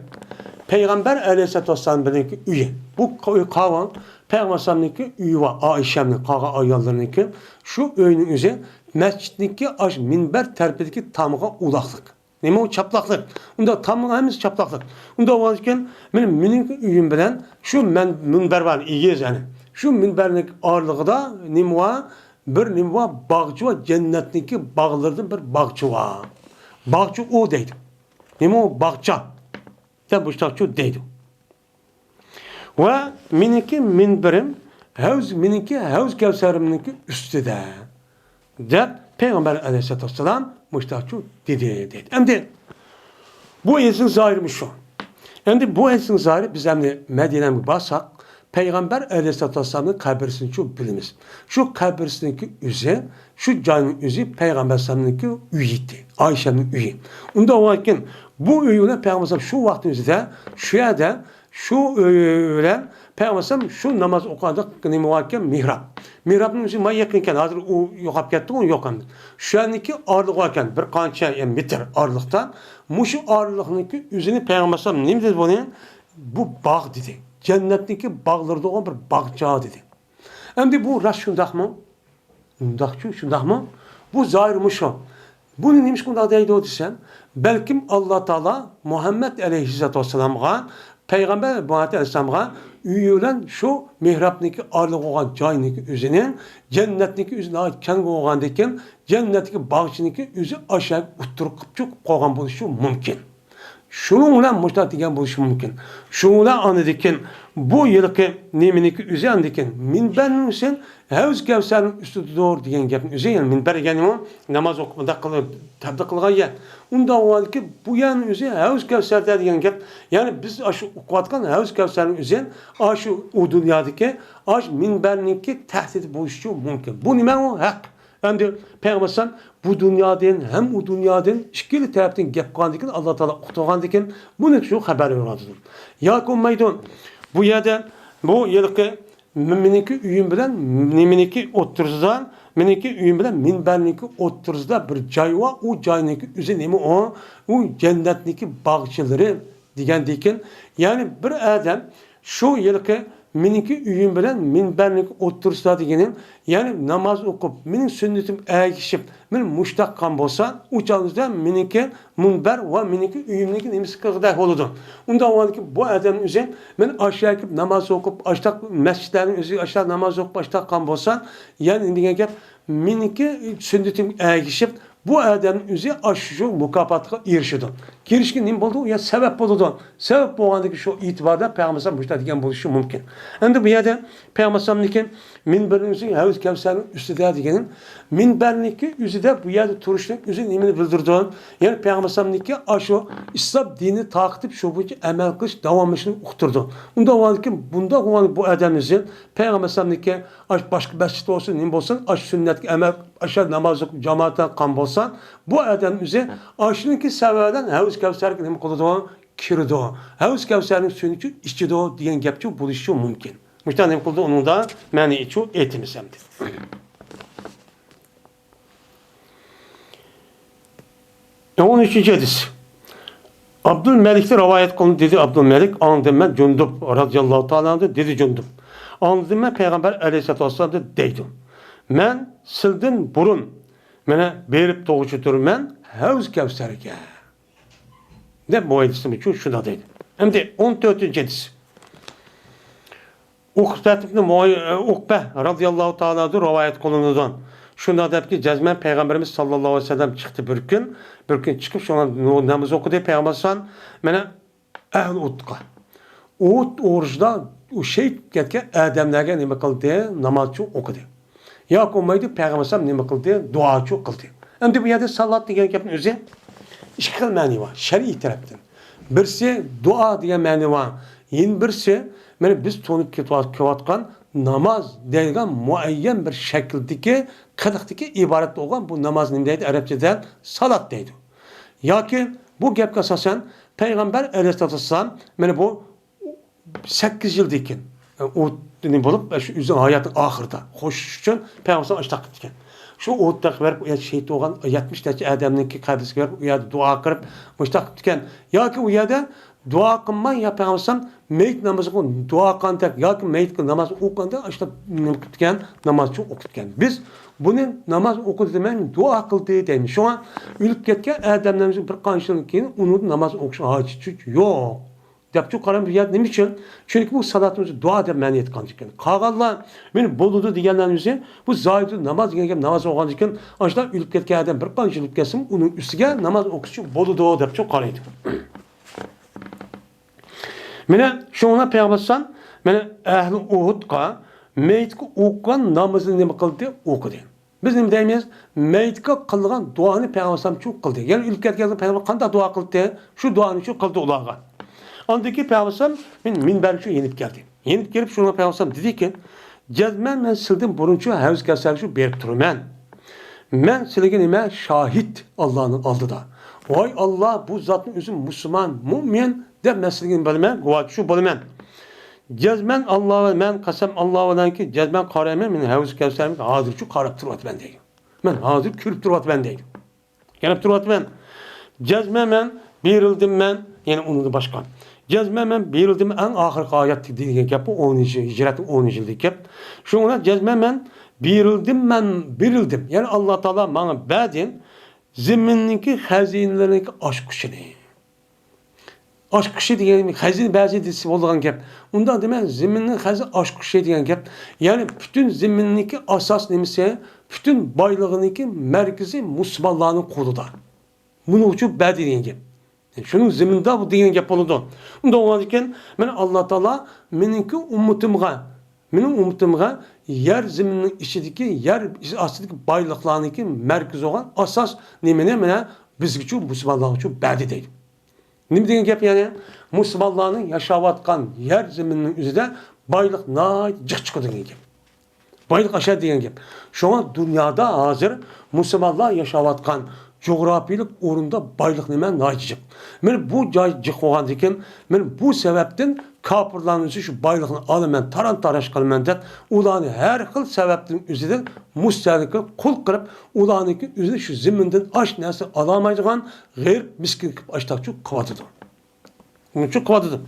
Peygamber aleyhissalatü vesselam bilinki üye. Bu kavan Peygamber'ninki üye var. Ayşe'nin kağa ayarlarınki. Şu öyünün üzeri mescidinki aş minber terpedeki tamığa ulaklık. Neyme o çaplaklık. Onda tamığa hemiz çaplaklık. Onda varken benim üyüm bilen şu minber var iyiyiz yani. Şu minberlik ağırlığı da nimva bir nimva bağcı var. Cennetindeki bağlardan bir bağcı var. Bağcı o deydi. Neyme o bağça. Tabi bu iştakçı deydi. Ve minberim Havuz Kevser'imninki üstüde. De Peygamber aleyhissalatü vesselam müştakçı dedi. Hem de bu esin zahirmiş şu. Hem de bu esin zahiri biz hem de Medine'ye bassak Peygamber aleyhissalatü vesselam'ın kabrisini çok bilimiz. Şu kabrisindeki üze, şu canın üze Peygamber aleyhissalatü'nınki üyeydi. Ayşe'nin üye. Onda o vakin bu üyeyle Peygamber şu vaktimizde şu yerde şu öğlen Peygamber şu namaz okudık ne muhakkem mihrap. Mihrapın üzeri ma yakınken hazır o yok ketdi o yok hem. Şu anki ağırlık varken bir kança metre ağırlıktan muşu ağırlıknınki üzerine Peygamber ne dedi bunu? Bu bağ dedi. Cennetteki bağlarda olan bir bağça dedi. Hem de bu rast şundak mı? Şundak mı? Bu zahirmiş o. Bunu neymiş bunda deydi o desem? Belki Allah Teala Muhammed Aleyhisselatü Vesselam'a Peygamber Muhammed Aleyhisselam'a üyülen şu mihrapniki arlık olan cayniki üzerinin cennetniki üzerine ait kendi olan deken cennetniki bağışıniki üzü aşağı utturup çok koygan buluşu mümkün. Şunun bilen muştat degan buluşu mümkün. Şunun bilen anıdikin bu yılki neminiki üzerindeki minberinin için Havuz Kevser'in üstü doğru diyen gapın üzerine minber yani o namaz okumada kılıp tabda kılgan yer. Unda o halde ki bu yanın üzerine Havuz Kevser'de diyen gap yani biz aşı okuyatkan Havuz Kevser'in üzerine aşı o dünyadaki aş minberinki tehdit buluşu mümkün. Bu nime o hak. Endi Peygamber bu dünyadan hem o dünyadan ikili taraftan gap qilgandikin Allah Taala uqtirgandikin buni shu xabar beradi. Yoki maydon bu yerda bu yilqi meniki uyim bilan meniki o'ttirzdan meniki uyim bilan minbarniki o'ttirzda bir joy va u joyniki o'zi nima u jannatniki bog'chilari degandikin ya'ni bir adam shu yilqi meniki uyim bilan minbarniki o'ttirzda deganim ya'ni namoz o'qib mening sunnatim agishib men mushtaqqa bo'lsa u chog'da meniki minbar va meniki uyimniki nimasi qilg'ida bo'ladi. Unda avvalki bu odam o'zi men aşağı namoz o'qib ashtaq masjidlarning o'zi aşağı namoz o'qib ashtaqqa bo'lsa ya'ni degan gap meniki sunnatim agishib bu adamın özü aşı mukafata erişidi. Girişki nima bo'ldi? Ya sebep bo'ldi. Sebep bo'lgandagi shu itibarda Peygamber müştah degan bo'lishi mumkin. Endi bu yerda Peygamber'niki minberinizin Havuz Kevser'in üstüde deganim minberniki üzüde bu yerda turishlik o'zi nimani bildirdi? Yani Peygamber'niki aşı İslam dini taqib shu bo'yicha amal qilish davomlashini uqtirdi. Unda avvalki bunda bu adamımızın Peygamber'niki boshqa masjid olsun, nima bo'lsin, aş sünnetga amal aşağı namaz o'qib jamoatdan qan bo'lsa, bu adam o'zi aşınki sebebinden Havuz Kevser'ga nima qiladi? Kirdi. Havuz Kevser'ning suyini ichidi degan gapchi bo'lishi mumkin. Mushta nima qildi? Uni da ma'ni ichu aytimiz hamdi. 13. hadis. Abdülmelik'te rivayet konu dedi Abdülmelik. Anladım ben Cundub radıyallahu ta'ala dedi Cundub. Anladım ben Peygamber aleyhissalatü vesselam deydi. Men sildim burun. Mene berip doğucudur men Havuz Kevser'e. Ne bu hadisim için şuna deydi. Hem de 14. hadis. Ukbe radıyallahu ta'ala'dır rivayet konunudan. Şunda deyip ki cezmen Peygamberimiz sallallahu aleyhi ve sellem çıktı bir gün çıkıp şuna namaz okudu Peygamber sallallahu mene ehl utqa. Ut oruçda o şey ketken adamlarga nima qildi? Namazçı okudu. Ya olmaydı Peygamber sallallahu nima qildi? Duaçı qildi. Endi bu yerda salat degan gapning o'zi ikki xil ma'no bor. Shar'iy tarafdan. Birisi dua degan ma'no bor. Yin birisi mana biz to'nib ketayotgan namaz degan muayyan bir shakldagi qiliqdagi iborat bo'lgan bu namoz nima deydi? Arabchada salat deydi. Yoki bu gapga asosan Peygamber Aleyhisselam mana bu 8 yil ekan. O nima bo'lib shu o'zining hayotining oxirida qo'shish uchun Peygamber ashtaq ketgan. Şu o'tda verib u shehid bo'lgan 70 tacha odamniki qabrisiga berib u yerda duo qilib mushtaq ketgan. Yoki u yerda duo qilmay ya Peygamber meyit namoziga duo qilgan yoki meyitga namoz o'qiganda ashta ketgan namozchi o'qitgan. Biz buni namoz o'qidi demay duo qildi deymiz. Shunga o'lib ketgan odamlarimiz bir qanchadan keyin uni namoz o'qish hojati yo'q. Depçu karam bir yer nima uchun? Chunki bu salatimiz dua deb ma'ni etgan ekan. Qolganlar men bo'ldi deganlarimiz bu zoyid namoz degan gap namoz o'qigan ekan, ashta o'lib ketgan odam bir qancha o'lib ketsin, uning ustiga namoz o'qishi bo'ldi debchi qaraydi. Mana shuna Peygamber mana ahli Uhudga meyitga o'qigan namozni nima qildi? O'qidi. Biz nima deymiz? Meyitga qilgan duoni Peygamber shu qildi. Ya'ni o'lib ketgan Peygamber qanday duo qildi? Shu duoni shu qildi ularga. Andaki Peygamber minberçi yenip geldi. Yenip gelip şuna Peygamber dedi ki cezmen men sildim burunçu Havuz Kevser'e şu berip durumen. Men silgin ime şahit Allah'ın aldıda. Vay Allah bu zatın özü Müslüman, mümin de men silgin bölmen, guvat şu bölmen. Cezmen Allah'a men kasem Allah'a ki cezmen karemen men Havuz Kevser'e hazır şu karıp duruvat ben deyim. Men hazır kürüp duruvat ben deyim. Gelip duruvat ben. Cezmen men birildim men yani onu da başkan. Cezmemen berildim en ahirki ayet dediği gap bu 10. hicretin 10. yılındaki gap. Şuna cezmemen berildim. Yani Allah Teala bana badin zimminninki hazinlerinki aşk kuşunu. Aşk kuşu degan hazin ba'zi desi bo'lgan gap. Unda demek ziminning hazin aşk kuşu degan gap. Yani bütün ziminniki asas nemisi, bütün baylig'iniki merkezi musulmonlarning qo'lida. Buni uchun ba'zi degan gap. Şunun ziminde bu degan gap bo'ladi. Unda bo'lgan ekan, men Alloh taolo meningki ummatimga yer ziminning ichidagi yer ostidagi boyliqlarniki merkezi olan asas nimani mana bizga uchun musulmonlar uchun ba'zi deydi. Nima degan gap yani? Musulmonlarning yashayotgan yer ziminning o'zida boyliq jiq chiqadi degan gap. Boyliq aşağı degan gap. Şuna dünyada hozir musulmonlar yashayotgan coğrafiyalik o'rinda boyliq nima jiq. Men bu joy jiq bo'lgandan keyin men bu sababdan kafirlarning shu boyliqni olaman, taran-tarash qilaman deb, ularni har xil sababdan o'zidan mustaqil qul qilib, ularniki o'zi shu zimindan osh narsa ololmaydigan g'ayr miskin qilib ashtaqchi qilyotdi. Çok kıvadıdır.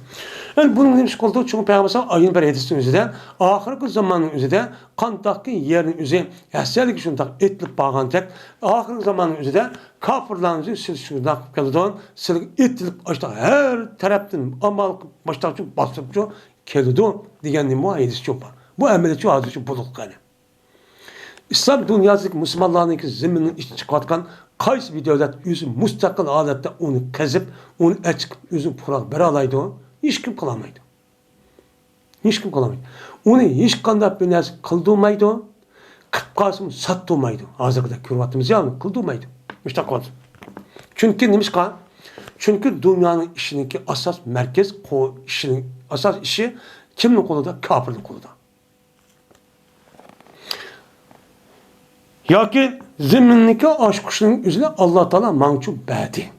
Yani bunun neymiş olduğu çünkü Peygamber ayın bir hadisinin üzerinde ahirki zamanın üzerinde kantakkı yerin üzerinde yasaylık şundak etlip bağın tek ahirki zamanın üzerinde kafirlerin üzerinde silşundak kelidon silik etlip açtık her taraftan amal baştakçı bastırıpçı kelidon diyen bu hadis çok var. Bu emeliyatçı hadisi bulduk yani. İslam dünyasındaki Müslümanların ziminin içi çıkartkan qaysi bir devlet özü müstakil adette onu kezip, onu açıp özü purak bir alaydı o, hiç kim kılamaydı. Hiç kim kılamaydı. Onu hiç kandak bir neresi kıldırmaydı o, kıpkasını sattırmaydı. Hazırda kürvatımız ya, kıldırmaydı. Müstakil adı. Çünkü neymiş ka? Çünkü dünyanın işindeki asas merkez, işinin asas işi kimin kolunda? Kafirlik kolunda. Yoki ziminniki aşk kuşunun üzerine Allah Teala mançu ba'di.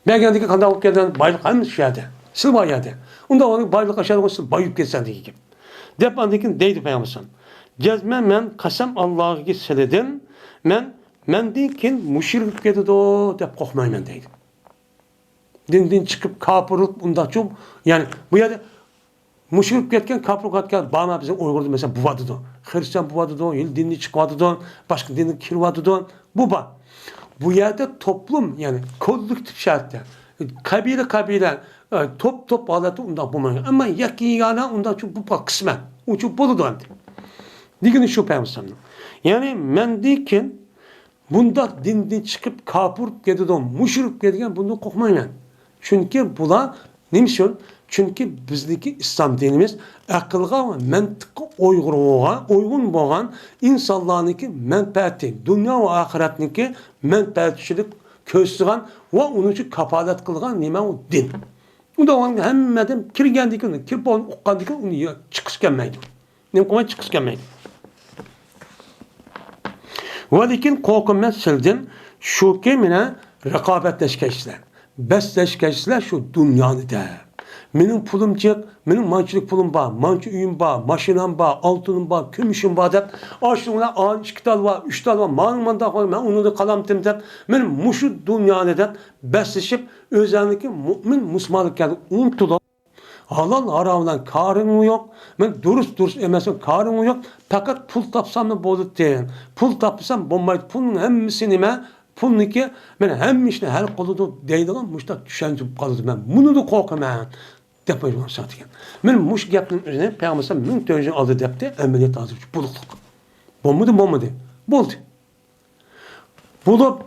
Belgendeki kanda olup gelden baylık hem şeyde. Sil bayade. Onda onun baylık aşağıda olsun bayıp geçsen diye gibi. Dep andikin deydi Peygamber. Cezme men kasam Allah'a seledin. Men deyken müşrik dedi o dep korkmayman deydi. Dinden çıkıp kapırıp bunda çok yani bu yerde müşrik ketken kapırıp ketken bana bizim Uygur'da mesela bu vadıdı. Hristiyan bu vadıdı, il dinli çıkvadıdı, başka dinli kirvadıdı. Bu yerde toplum yani kolektif şartlar. Kabile top alatı ondan bulmayın. Ama yakiyana ondan çok bu kısmen. O çok boludu andı. Digini şu Peygamber'in. Yani men deyken bunda dinden çıkıp kapırıp ketken, müşrik ketken bundan korkmayın. Çünkü bula neymiş o? Çünkü bizdeki İslam dinimiz akılga ve mantıkka uygun boğan insanlarınki menfaati, dünya ve ahiretniki menfaatçilik köstüğen ve onun için kapalat kılgan nime o din. O da onun hemmeden kirgendiki onu, kirpon ukkandiki onu çıkış gelmeydi. Ne kadar çıkış gelmeydi. Ve lakin korkum sildim şu ki mine rekabetleşkeçler. Besleşkeçler şu dünyanı da. Benim pulum çık, benim mançılık pulum var, mançı üyüm var, maşinam var, altınım var, kümüşüm var dep. Aşkına an 2 dal var, 3 dal var, manımanda koyayım, ben onu da kalamtım dep. Benim muşu dünyada dep besleşip özellikle mümin Müslümanlık geldi. Unutulan halal haramdan karım yok. Ben dürüst emesin karım yok. Fakat pul tapsam da bozut deyin. Pul tapsam bombaydı. Pulun hemmisini pulniki men hem işini her koludu deydigan muşta düşenci kalıdı ben. Bunu da korkamam. Depoyum satayım. Men muş gapning üzerine Peygamber min tönjün aldı depti ameliyat hazır bulukluk. Bommadı. Buldu. Bulup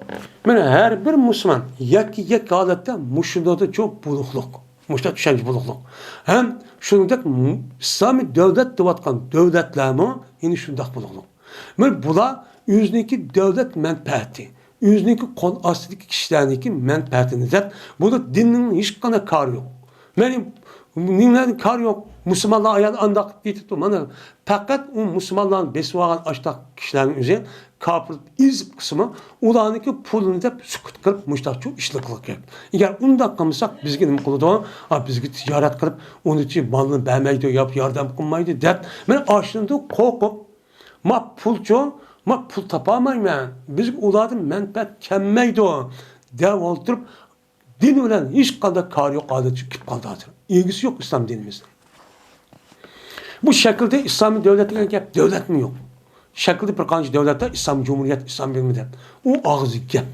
men her bir Müslüman yak halette muşunda da çok bulukluk. Muşta düşenci bulukluk. Hem şundak İslami devlet divatkan devletlerimi yine şundak bulukluk. Men bula yüzneki devlet menfaati. Yüzneki kol astideki kişilerdeki menfaatini zat. Burada dinin hiç kana kar yok. Benim dinlerin kar yok. Müslümanlar ayağını andak getirdim. Fakat o Müslümanların besvagan açtak kişilerin üzerine kapırıp izip kısmı ulanıki pulunu da sükut kılıp müştak çok işliklik yap. Eğer 10 dakika mısak bizge nima kılıdı bizge ticaret kılıp onun için malını beğenmeydi yap yardım kılmaydı dep. Ben aşında korkup pul tapamayım ben. Biz uladın menfaat kemmeydi o. Dev oturup din ölen hiç kadar kar yok adet çıkıp kaldı hazır. İlgisi yok İslam dinimizde. Bu şekilde İslam devleti gap devlet mi yok? Şekilde bir kanci devlette İslam Cumhuriyet, İslam bilmeden. O ağzı gap.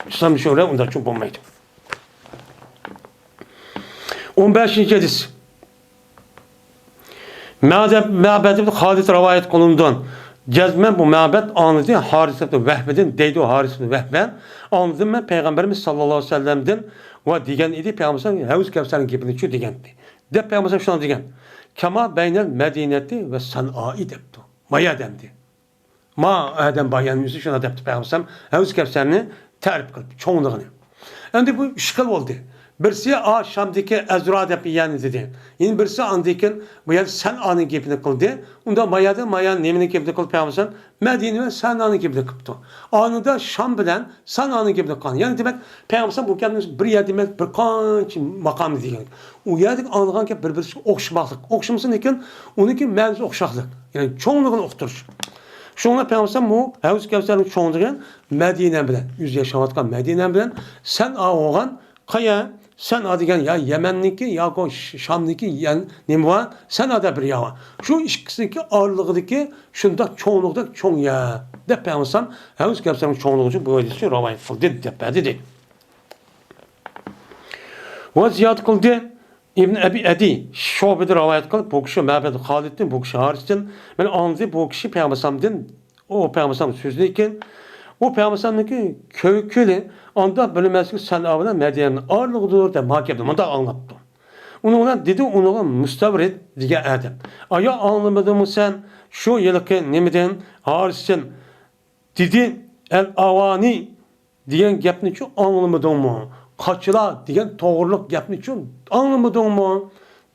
İslam şöyle onda çok olmaydı. 15. hadis. Ma'bad ibn Halid rivayet kılından. Cezmen bu ma'bad anıdı Haris ibn Vehb'den deydi o Haris ibn Vehb'den. Anladım ben Peygamberimiz sallallahu aleyhi ve sellem'den ve diyen idi Peygamberimiz Havuz Kevser'in gibini şu diyendi. De Peygamberimiz şuna diyen. Kema beynel Medineti ve San'a'ı depti. Maya demdi. Ma Adem bayanımızı şuna depti Peygamberimiz. Havuz Kevser'ini tarif kılıp çoğunluğunu. Şimdi bu işgal oldu. Birisi Şam'daki Ezra dep yani dedi. Yine birisi andayken bu yer San'a'nın gibini kıldı. Onda Maya'nın nemini gibini kılıp Peygamberimiz Medine ve San'a'nın gibini kıldı. Anında Şam bilen San'a'nın gibini kıldı. Yani demek Peygamberimiz bu kendiniz bir yer demek bir kanç makam diyen. O yerde anlayan ki birbirisi okşamaklık. Okşamasın iken onunki mevzu okşaklık. Yani çoğunluğunu okturuş. Şuna Peygamberimiz bu Havuz Kevser'in çoğunluğu Medine bilen, yüz yaşamatkan Medine bilen San'a olan kaya San'a diyen ya Yemen'deki ya Şam'daki yani ne var? San'a'da bir ya. Şu ikisindeki ağırlığındaki şunda çoğunlukta çoğun ya. De Peygamberimiz Havuz Kevser'in çoğunluğu için bu hadisi rivayet kıldı dedi. Ve ziyad kıldı İbn Ebi Edi Şube'de rivayet kılıp bu kişi Ma'bad Halid'den bu kişi Haris'ten ben anladı bu kişi Peygamber'den o Peygamber'in sözlüyken o Peygamber'in köküyle anda bölünmezlik San'a'dan Medine'nin ağırlığıdır da mahkemede onda anlattı. Ona dedi ona müstavrit diye Adem. Aya anlamadın mı sen şu yılki nemeden Haris'ten dedi el avani diyen gapni çok anlamadın mı? Kaçıla diyen doğruluk gapni çok anlamadın mı?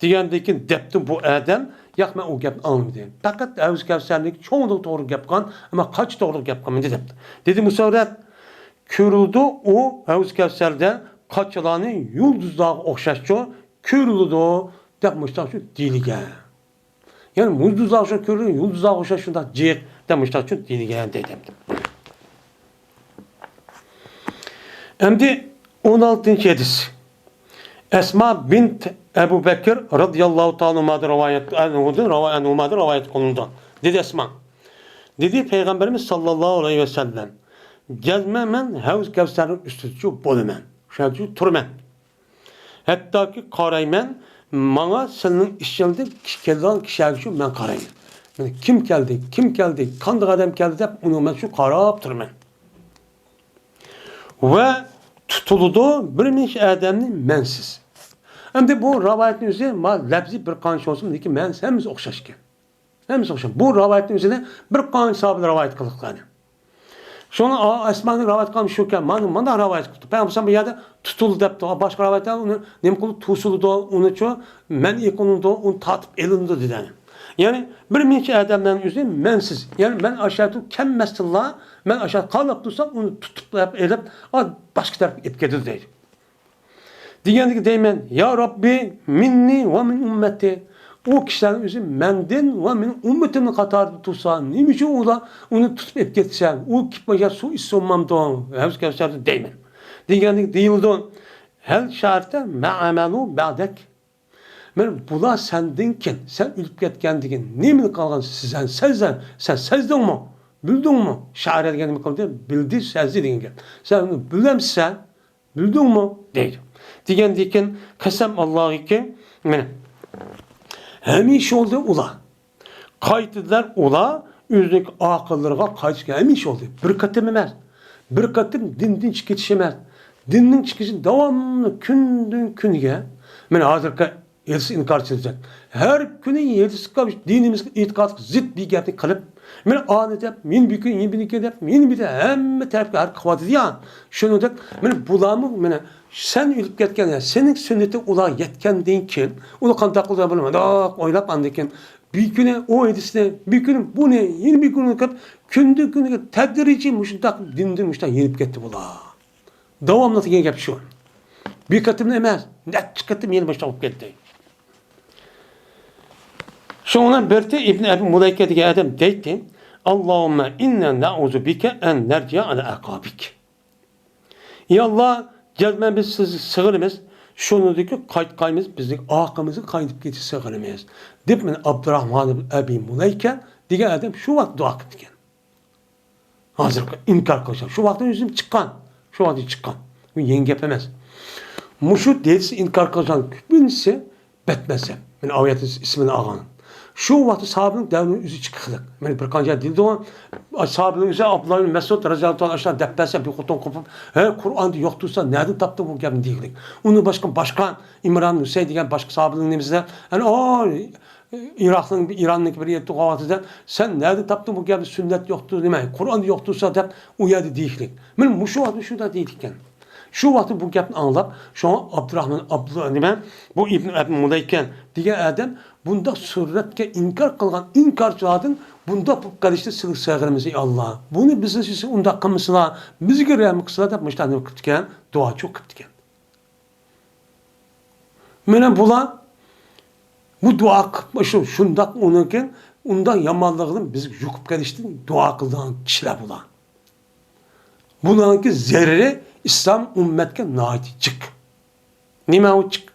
Diyendeki depti bu Adem yakma o gapni anlamadı. Fakat Havuz Kevser'lik çoğunluk doğru yapkan ama kaç doğruluk yapkan dedi. Dedi müstavrit körüldü o Havuz Kevser'de kaçılanı yıldızlığa okşaşçı körüldü demişler şu dilige. Yani yıldızlığa okşaşçı körüldü yıldızlığa okşaşçı cik demişler şu dilige dedim. Şimdi 16. hadis. Esma bint Ebu Bekir radıyallahu ta'ala rivayet konundan. Dedi Esma. Dedi Peygamberimiz sallallahu aleyhi ve sellem. Gezmemen Havuz Kevser'in üstücü bolumen. Şöyle turmen. Hatta ki karaymen bana senin işçildi kişilerden kişiler şu ben karayım. Yani kim geldi, kandı adam geldi de onu ben şu karab turmen. Ve tutuldu bir minç adamın mensiz. Hem de bu ravayetin üzerine lebzi bir kanç olsun ki men hemiz okşaşken. Hemiz okşaşken. Bu ravayetin üzerine bir kanç sahibi rivayet kılıklarını. Sonra Esma'nın rivayet kalmış şuken man da rivayet kıldı. Peygamber bir yerde tutuldu depti. Başka rivayetler onu nem kılıp tusuldu onu ço men ikonunda onu tatıp elinde dedi. Yani bir minç adamların üzerine mensiz. Yani ben aşağı kemmestillah ben aşağı kalıp dursam onu tutup elip başka taraf ipkedir değil. Diyendeki deymen ya Rabbi minni ve min ümmeti. O kişilerin üzerine menden ve min ümmetimin katarı tutsan. Neymiş o da onu tutup ipketsen. O kipmaca su isonmamdan. Havuz Kevser'de deymen. Diyendeki deyildi. Hel şartı me'amelu ba'dek. Ben bula sendinken, sen ülüp ketkendikin, nemin kalgan sen sezdin mi? Bildin mi? Şair edgenimi kaldı, bildi, sezdi deyin gel. Sen bilemsen, bildin mi? Değil. Diyen diken, kasem Allah'ı ki, hemiş oldu ula. Kayıtlılar ula, üzlük akıllarına kayıtlılar hemiş oldu. Bir katım emez. Bir katım dindin çıkışemez. Dindin çıkışı devamlı kündün künge. Hazırki yedisi inkar edecek. Her günü yedisi kalmış dinimiz itikat zıt bir gapni kılıp men anedep men bir gün yeni dep men bir de hem tarafga her kıvat diyan. Şunu da men bulamı men sen ülüp ketken ya senin sünneti ula yetkendiğin kin ula kantaklıda bulma da oylap andiken bir güne o edisine bir gün bu ne yeni bir gün kap kündü tedrici muştak dindin muştak yenip gitti bula. Devamlı yeni gap şu. Bir katım emez. Net çıkarttım yeni başta olup gitti. Sonra birte İbn Ebi Muleyke diye adam deydi. Allahümme inna na'uzu bike en nerciye ala akabik. Ya Allah cezme biz sığırımız. Şunudaki kaymız bizlik ağakımızı kaydıp geçi sığırımız. Deyip ben Abdurrahman Ebi Muleyke diye adam şu vakit dua etken. Hazır inkar kılacak. Şu vaktin yüzüm çıkan. Şu vakti çıkan. Bu yenge yapamaz. muşu delisi inkar kılacağın birincisi betmezsem. Yani ayetin ismini ağanın. Şu vakti sahabenin devrini üzü çıkıklık. Yani bir kanca dildi o. Sahabenin üzü Abdullah bin Mesud razıyallahu anh aşağı deppelse bir kuton kopup Kur'an'da yoktursa nereden taptı bu gelin deyiklik. Onu başka İmran Hüseyin diyen başka sahabenin nemizde yani o İran'daki bir yetki kavatıda sen nerede taptın bu gelin sünnet yoktur demeyin. Kur'an'da yoktursa dep uyadı deyiklik. Benim şu vakti şurada deydikken. Şu vakti bu gapni anlap, şu an Abdullah nima bu İbn Abi Mulayken degan adam bunda suratga inkar qilgan inkarchilardan bunda bu qarashda silik sag'irimiz ey Allah. Buni biz siz unda qilmaslar, bizga rahm qilsizlar deb mushtani kutgan, duo çok kutgan. Mana bular bu dua qilib shundaq unukin unda yomonligini biz yuqib kelishdi, duo qilgan kishilar bular. Bunlarki zarari İslam ümmetke naiti çık. Nima o çık?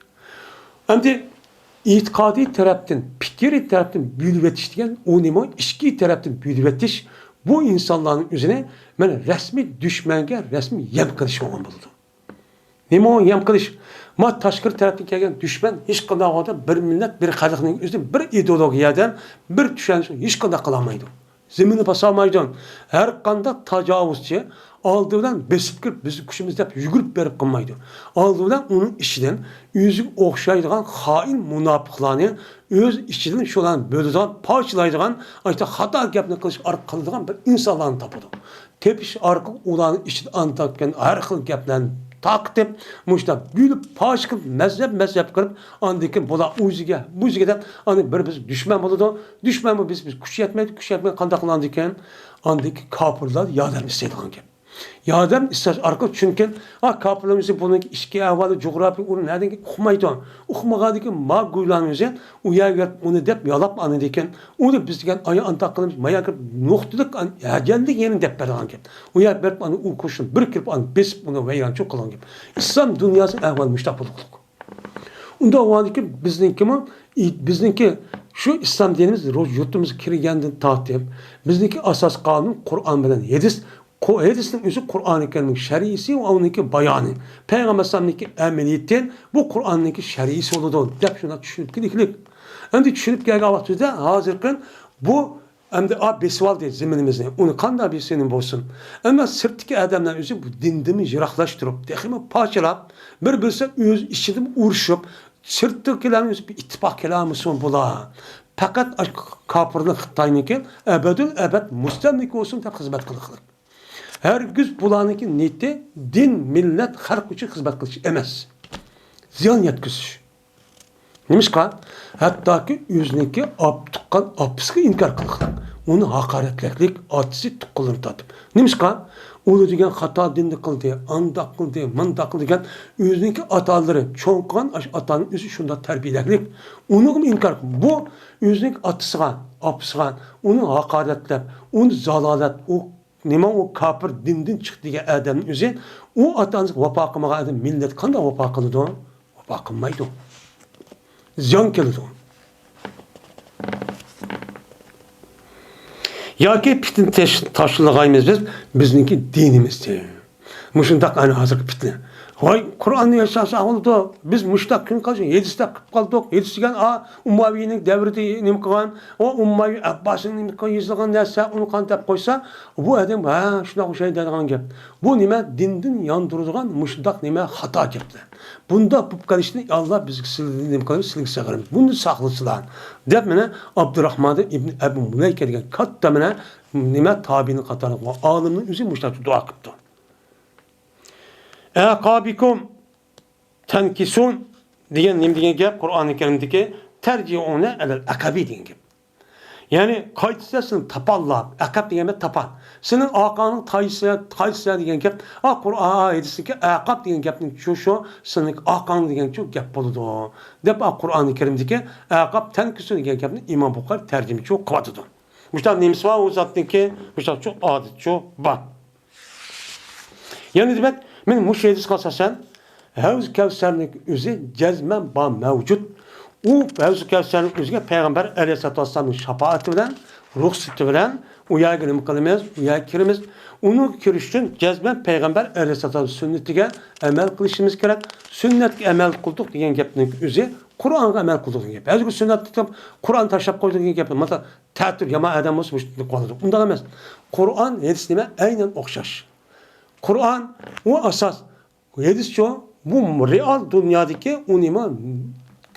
Endi itikadi taraftan, fikri taraftan büyüvetiştigen o nima işki taraftan büyüvetiş bu insanların üzerine ben resmi düşmenge resmi yem kılış olan buldu. Nima o yem kılış? Ma taşkır taraftan kelgen düşman hiç kadar orada bir millet bir kalıkның üzerine bir ideologiyadan bir düşünce hiç kadar kılamaydı. Zemini basamaydı. Her kanda tacavuzçı aldığından besip kirip bizi kuşumuz dep yugurip berip kılmaydı. Aldığından onun içinden yüzü okşaydıgan hain münafıklarını öz içinden şolan bölüden parçalaydıgan işte hata gapni kılış arıp kıldıgan bir insanlarını tapıdı. Tepiş arka ulanın içinde antakken her xil gaplarını takip muşta gülüp paşkıp mezhep kırıp andikin bola uziga de hani bir biz düşman boludu. Düşman mı biz kuş yetmedi kandaklandiken andik kapırlar yardım istediğin gibi. Yardım ister arka çünkü kapırlarımızı bunun işki ahvalı coğrafi onu nereden okumaydı. Okumadıkken ma guylanımızı uyağa onu dep yalap anediken onu biz diken ayı antaklarımız maya kırıp noktalık geldi yeni dep berdan gibi. Uyağa berip anı u koşun bir kırıp anı besip bunu veyran çok kalan gibi. İslam dünyası ahvalı müştapılıklık. Onda o anki bizninki şu İslam dinimiz yurtumuzu kirgendim tahtip. Bizninki asas kanun Kur'an bilen Hadis'in özü Kur'an-ı Kerim'in şerisi ve onunki bayanı. Peygamber sallallahu emeliyetten bu Kur'an'ınki şerisi oldu. Dep şuna düşünüp gidik. Endi düşünüp gelgen vaxtida hazırkın bu hem de besval değil zeminimizde. Onu kanda bir senin bolsun. Ama sırttaki adamlar özü bu dindimi jiraklaştırıp, dehimi parçalap, bir-birisi öz içidim uruşup, sırttakilerin özü bir ittifak kelamı son bula. Fakat kapırlık Xitay'nınki ebed mustamlik olsun da hizmet kılıklık. Her güz bulanınki niyeti din, millet, halk için hizmet kılış emez. Ziyan yetkisiş. Neymiş ka? Hatta ki yüzündeki tuqqan apıskı inkar kılıklık. Onu hakaretliklik, atısı tukkulunu tatıp. Neymiş ka? Onu degen hata dindi kıldı, anda kıldı, manda kıldı degen yüzündeki ataları, çoğunkan atanın yüzü şunda terbiyeleklik. Onu inkar bu yüzündeki atısıgan, apısıgan, onu hakaretlep, onu zalalet, o kapır dindin çıktı diye adamın özü, o atanız vapa kılmağa adam millet kanda vapa kılıdı o? Vapa kılmaydı o. Ziyan kelidi o. Ya ki pitin taşılığayımız bizninki dinimizdi. Muşundak aynı hazır pitni. Vay Kur'an'ı yaşasa oldu. Biz muştak gün kalacak. 7'side kıp kaldık. 7'sigen Ummavi'nin devrede nem kılgan, o Ummavi Abbas'ın nem kılgan yazılgan derse onu kantap koysa bu adam şuna şey dediğin gap. Bu nime dindin yandırılgan muştak nime hata yaptı. Bunda bu karıştı Allah bizi sildiğini kadar silik sağırım. Bunu saklısılar. Dep mene Abdurrahman İbn Ebu Muleyke degan katta mene nime tabiinin katarı. Ağlımın üzü muştak dua kıptı. Aqabikum tenkisun degan nima degan gap Qur'oni Karimdagi terciuna alal aqabi degan gap. Yani qaytisini tapallab, aqab degan tapan. Senin aqaning qaysi degan gap, Qur'on ayetisidagi aqab degan gapning şu senin aqang degan şu gap bo'ladi. Deb Qur'oni Karimdagi aqab tenkisun degan gapni İmam Buxoriy tercüme çok qiladi. Mushta nemisi va o zatniki, mushta çok adet çok bak. Yani demek men müşehidis kalsasan Havz Kevser'nin özü cezmen ba mevcut. O Havz Kevser'nin özüge Peygamber Aleyhisselatü Vesselam'ın şefaati bilen, ruhsati bilen uya nima qilamiz, uya kiramiz. Uni kirish uchun jazman payg'ambar alayhisalom sunnatiga amal qilishimiz kerak. Sunnatga amal qildik degan gapning o'zi Qur'onga amal qildik degan gap. Hozir sunnatni Qur'on tashlab qo'ydik degan gap. Masalan, ta'til yomon odam bo'lsa mushti qoladi. Unday emas. Qur'on hadis nima? Aynan o'xshash. Qur'on u asos. Hadis şu bu real dünyadaki unima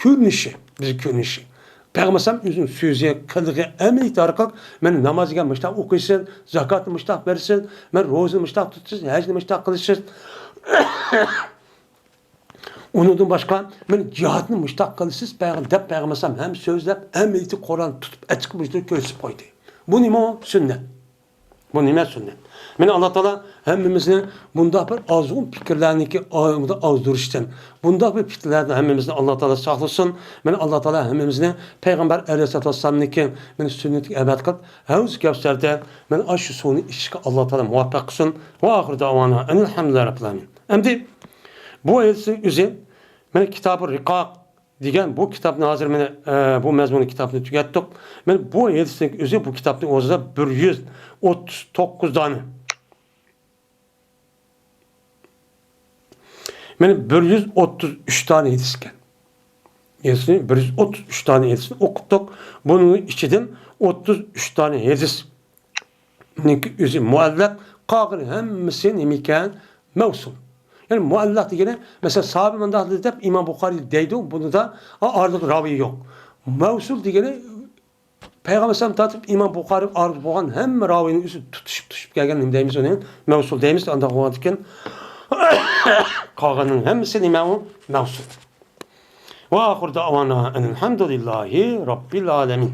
ko'rinishi, biz ko'rinishi. Peygamber özün sözü, kılığı, emniyeti arkalık, ben namazga müştak okuysun, zakatı müştak versin, ben rozu müştak tutsun, hacını müştak kılışsın. Ondan başka, ben cihadını müştak kılışsın, Peygamber hem sözlep, emniyeti Kur'an tutup, açık müştak göğsüp koydu. Bu nime o? Sünnet. Bu nime sünnet. Yani Allah Teala hemimizin bunda bir azgın fikirlerini ki azdırıştan, bunda bir fikirlerden hemimizin Allah Teala saklasın. Yani Allah Teala hemimizin Peygamber Aleyhisselatü Vesselam'ın ki yani sünneti ebed kılıp, havuz gösterdi. Yani aşı sonu işe Allah Teala muvaffak kılsın. Ve ahir davana enilhamdülillah Rabbil Alemin. Şimdi bu ayetsin üzeri, yani kitabı Rikak degan bu kitapni hozir mana bu mazmunli kitapni tugatdik. Men bu ayetsin o'zi bu kitapning o'zida 139 dona. Meni 133 tane yetişken. Yetişken 133 tane yetişken okuttuk. Bunun içinden 33 tane yetiş. Neki özü muallak qagır hemmisi nemiken mevsul. Yani muallak degeni mesela sahabe mandat deb İmam Bukhari deydi. Bunu da artık ravi yok. Mevsul degeni Peygamber sallam tatip İmam Bukhari arz bo'lgan hem ravini o'zi tutuşup kelgan nima deymiz onu? Mevsul deymiz. Anda qo'yadigan qolganning hammasi nima u? Mevsul. Ve ahir davana enelhamdülillahi rabbil alemin.